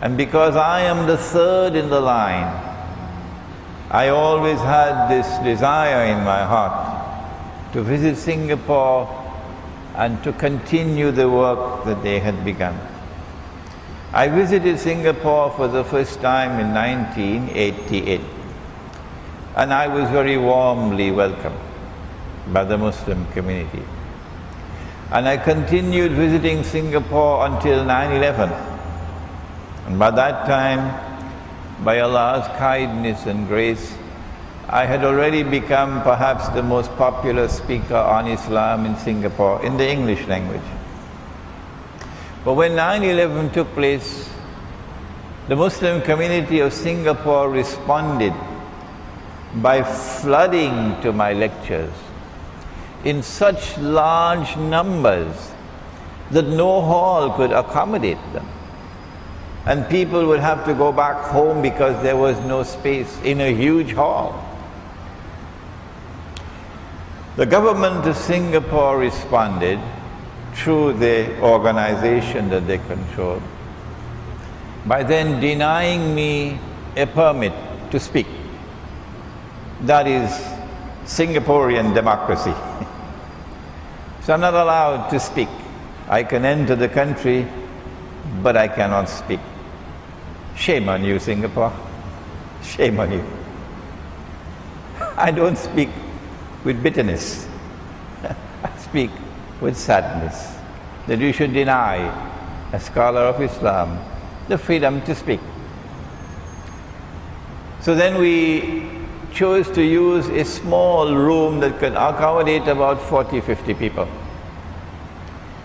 And because I am the third in the line, I always had this desire in my heart to visit Singapore and to continue the work that they had begun. I visited Singapore for the first time in 1988, and I was very warmly welcomed by the Muslim community. And I continued visiting Singapore until 9/11. And by that time, by Allah's kindness and grace, I had already become perhaps the most popular speaker on Islam in Singapore, in the English language. But when 9/11 took place, the Muslim community of Singapore responded by flooding to my lectures in such large numbers that no hall could accommodate them. And people would have to go back home because there was no space in a huge hall. The government of Singapore responded through the organization that they controlled by then denying me a permit to speak. That is Singaporean democracy. So I'm not allowed to speak. I can enter the country, but I cannot speak. Shame on you, Singapore. Shame on you. I don't speak with bitterness. I speak with sadness that you should deny a scholar of Islam the freedom to speak. So then we chose to use a small room that could accommodate about 40, 50 people.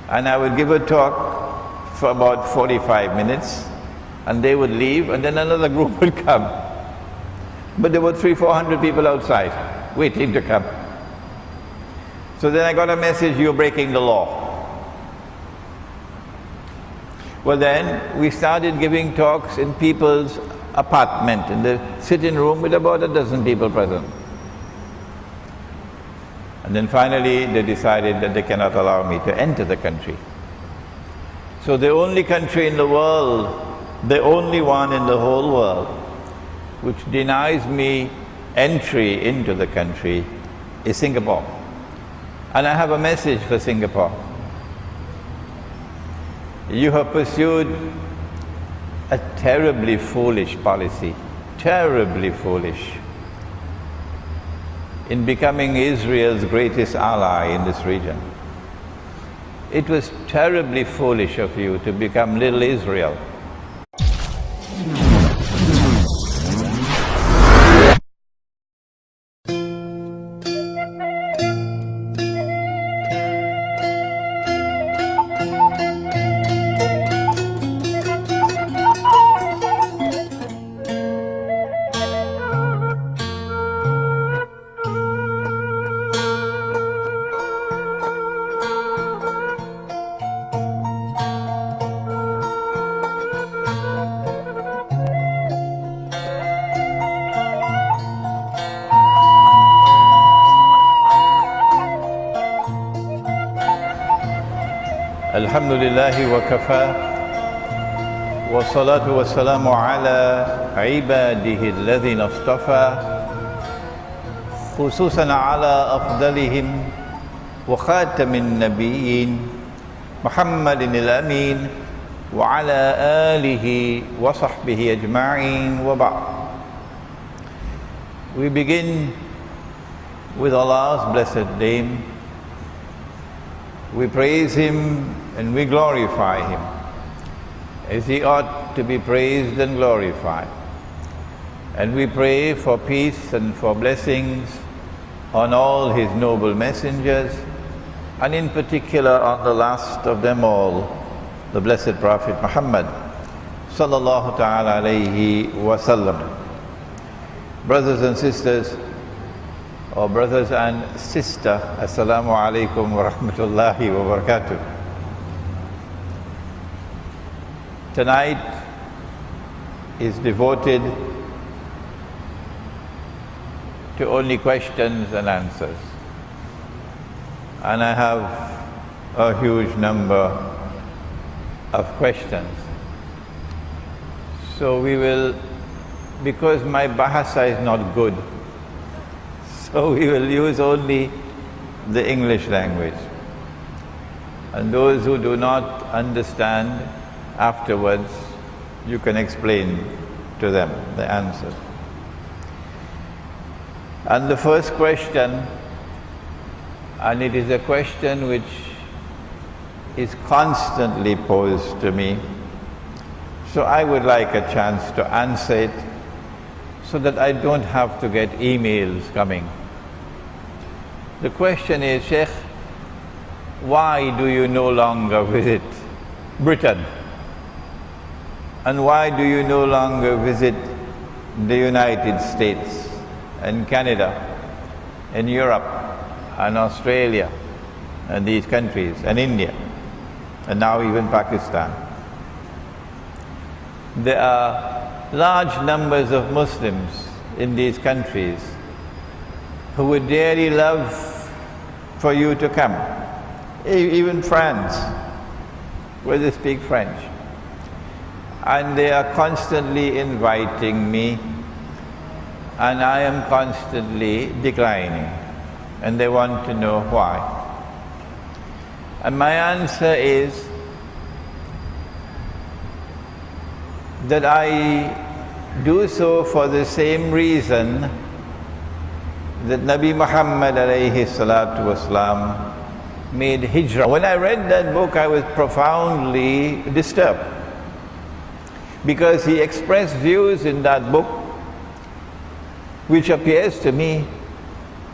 And I would give a talk for about 45 minutes, and they would leave, and then another group would come. But there were 300-400 people outside waiting to come. So then I got a message, you're breaking the law. Well then, we started giving talks in people's apartment, in the sitting room with about a dozen people present. And then finally they decided that they cannot allow me to enter the country. So the only country in the world, the only one in the whole world, which denies me entry into the country is Singapore. And I have a message for Singapore. You have pursued a terribly foolish policy, terribly foolish, in becoming Israel's greatest ally in this region. It was terribly foolish of you to become little Israel. الحمد لله وكفى والصلاة والسلام على عباده الذين اصطفى خصوصا على أفضلهم وخاتم النبيين محمد الأمين وعلى آله وصحبه أجمعين وبعد. We begin with Allah's blessed name. We praise Him and we glorify Him as He ought to be praised and glorified. And we pray for peace and for blessings on all His noble messengers, and in particular on the last of them all, the blessed Prophet Muhammad sallallahu ta'ala alayhi wa sallam. Brothers and sisters, or brothers and sister, Assalamu alaikum wa rahmatullahi wa barakatuh. Tonight is devoted to only questions and answers. And I have a huge number of questions. So we will, because my Bahasa is not good, so we will use only the English language. And those who do not understand, afterwards you can explain to them the answer. And the first question, and it is a question which is constantly posed to me, so I would like a chance to answer it so that I don't have to get emails coming. The question is, Sheikh, why do you no longer visit Britain? And why do you no longer visit the United States and Canada and Europe and Australia and these countries and India and now even Pakistan? There are large numbers of Muslims in these countries who would dearly love for you to come, even France, where they speak French. And they are constantly inviting me, and I am constantly declining, and they want to know why. And my answer is that I do so for the same reason that Nabi Muhammad alayhi salatu wasalam made hijrah. When I read that book, I was profoundly disturbed, because he expressed views in that book which appears to me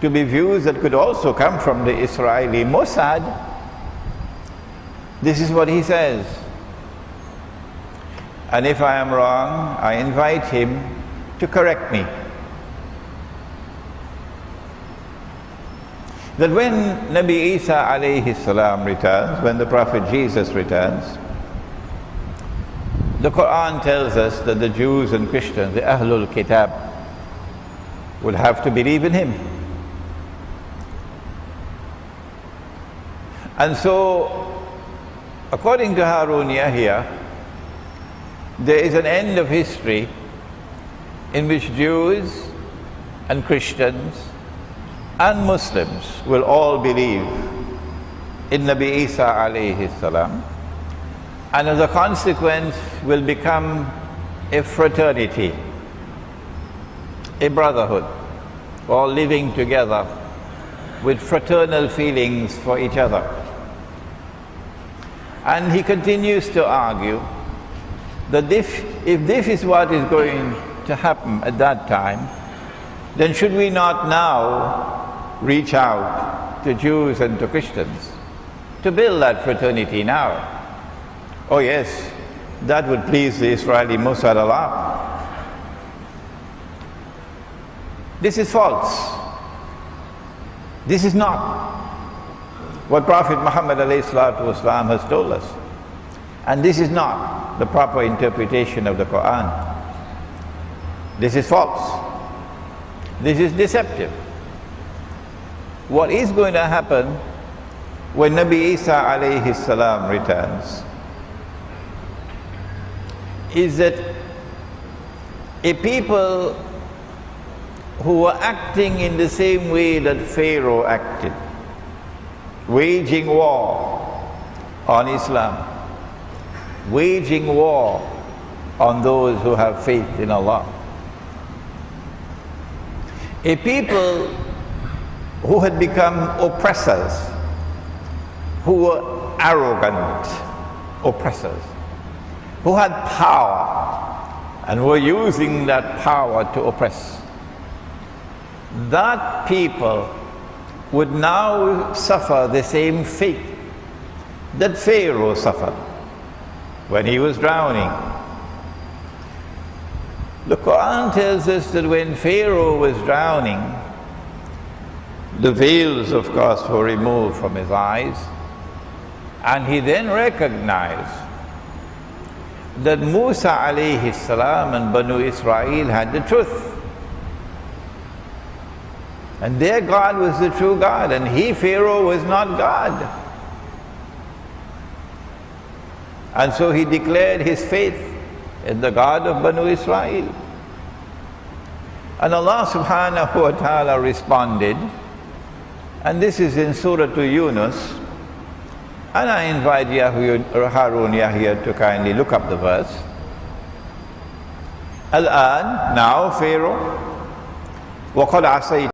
to be views that could also come from the Israeli Mossad. This is what he says: And if I am wrong, I invite him to correct me. That when Nabi Isa alayhi salam returns, when the Prophet Jesus returns, the Quran tells us that the Jews and Christians, the Ahlul Kitab, will have to believe in him. And so, according to Harun Yahya, there is an end of history in which Jews and Christians and Muslims will all believe in Nabi Isa alayhi salam, and as a consequence will become a fraternity, a brotherhood, all living together with fraternal feelings for each other. And he continues to argue that if this is what is going to happen at that time, then should we not now reach out to Jews and to Christians to build that fraternity now? Oh yes, that would please the Israeli Mossad a lot. This is false. This is not what Prophet Muhammad ﷺ has told us. And this is not the proper interpretation of the Quran. This is false. This is deceptive. What is going to happen when Nabi Isa alayhi salam returns is that a people who were acting in the same way that Pharaoh acted, waging war on Islam, waging war on those who have faith in Allah. A people who had become oppressors, who were arrogant oppressors, who had power and were using that power to oppress. That people would now suffer the same fate that Pharaoh suffered when he was drowning. The Quran tells us that when Pharaoh was drowning, the veils, of course, were removed from his eyes, and he then recognized that Musa alayhi salam and Banu Israel had the truth. And their God was the true God, and he, Pharaoh, was not God. And so he declared his faith in the God of Banu Israel. And Allah subhanahu wa ta'ala responded, and this is in Surah Yunus, and I invite Harun Yahya to kindly look up the verse. Al-an, now Pharaoh, وَقَدْ عَصَيْتَ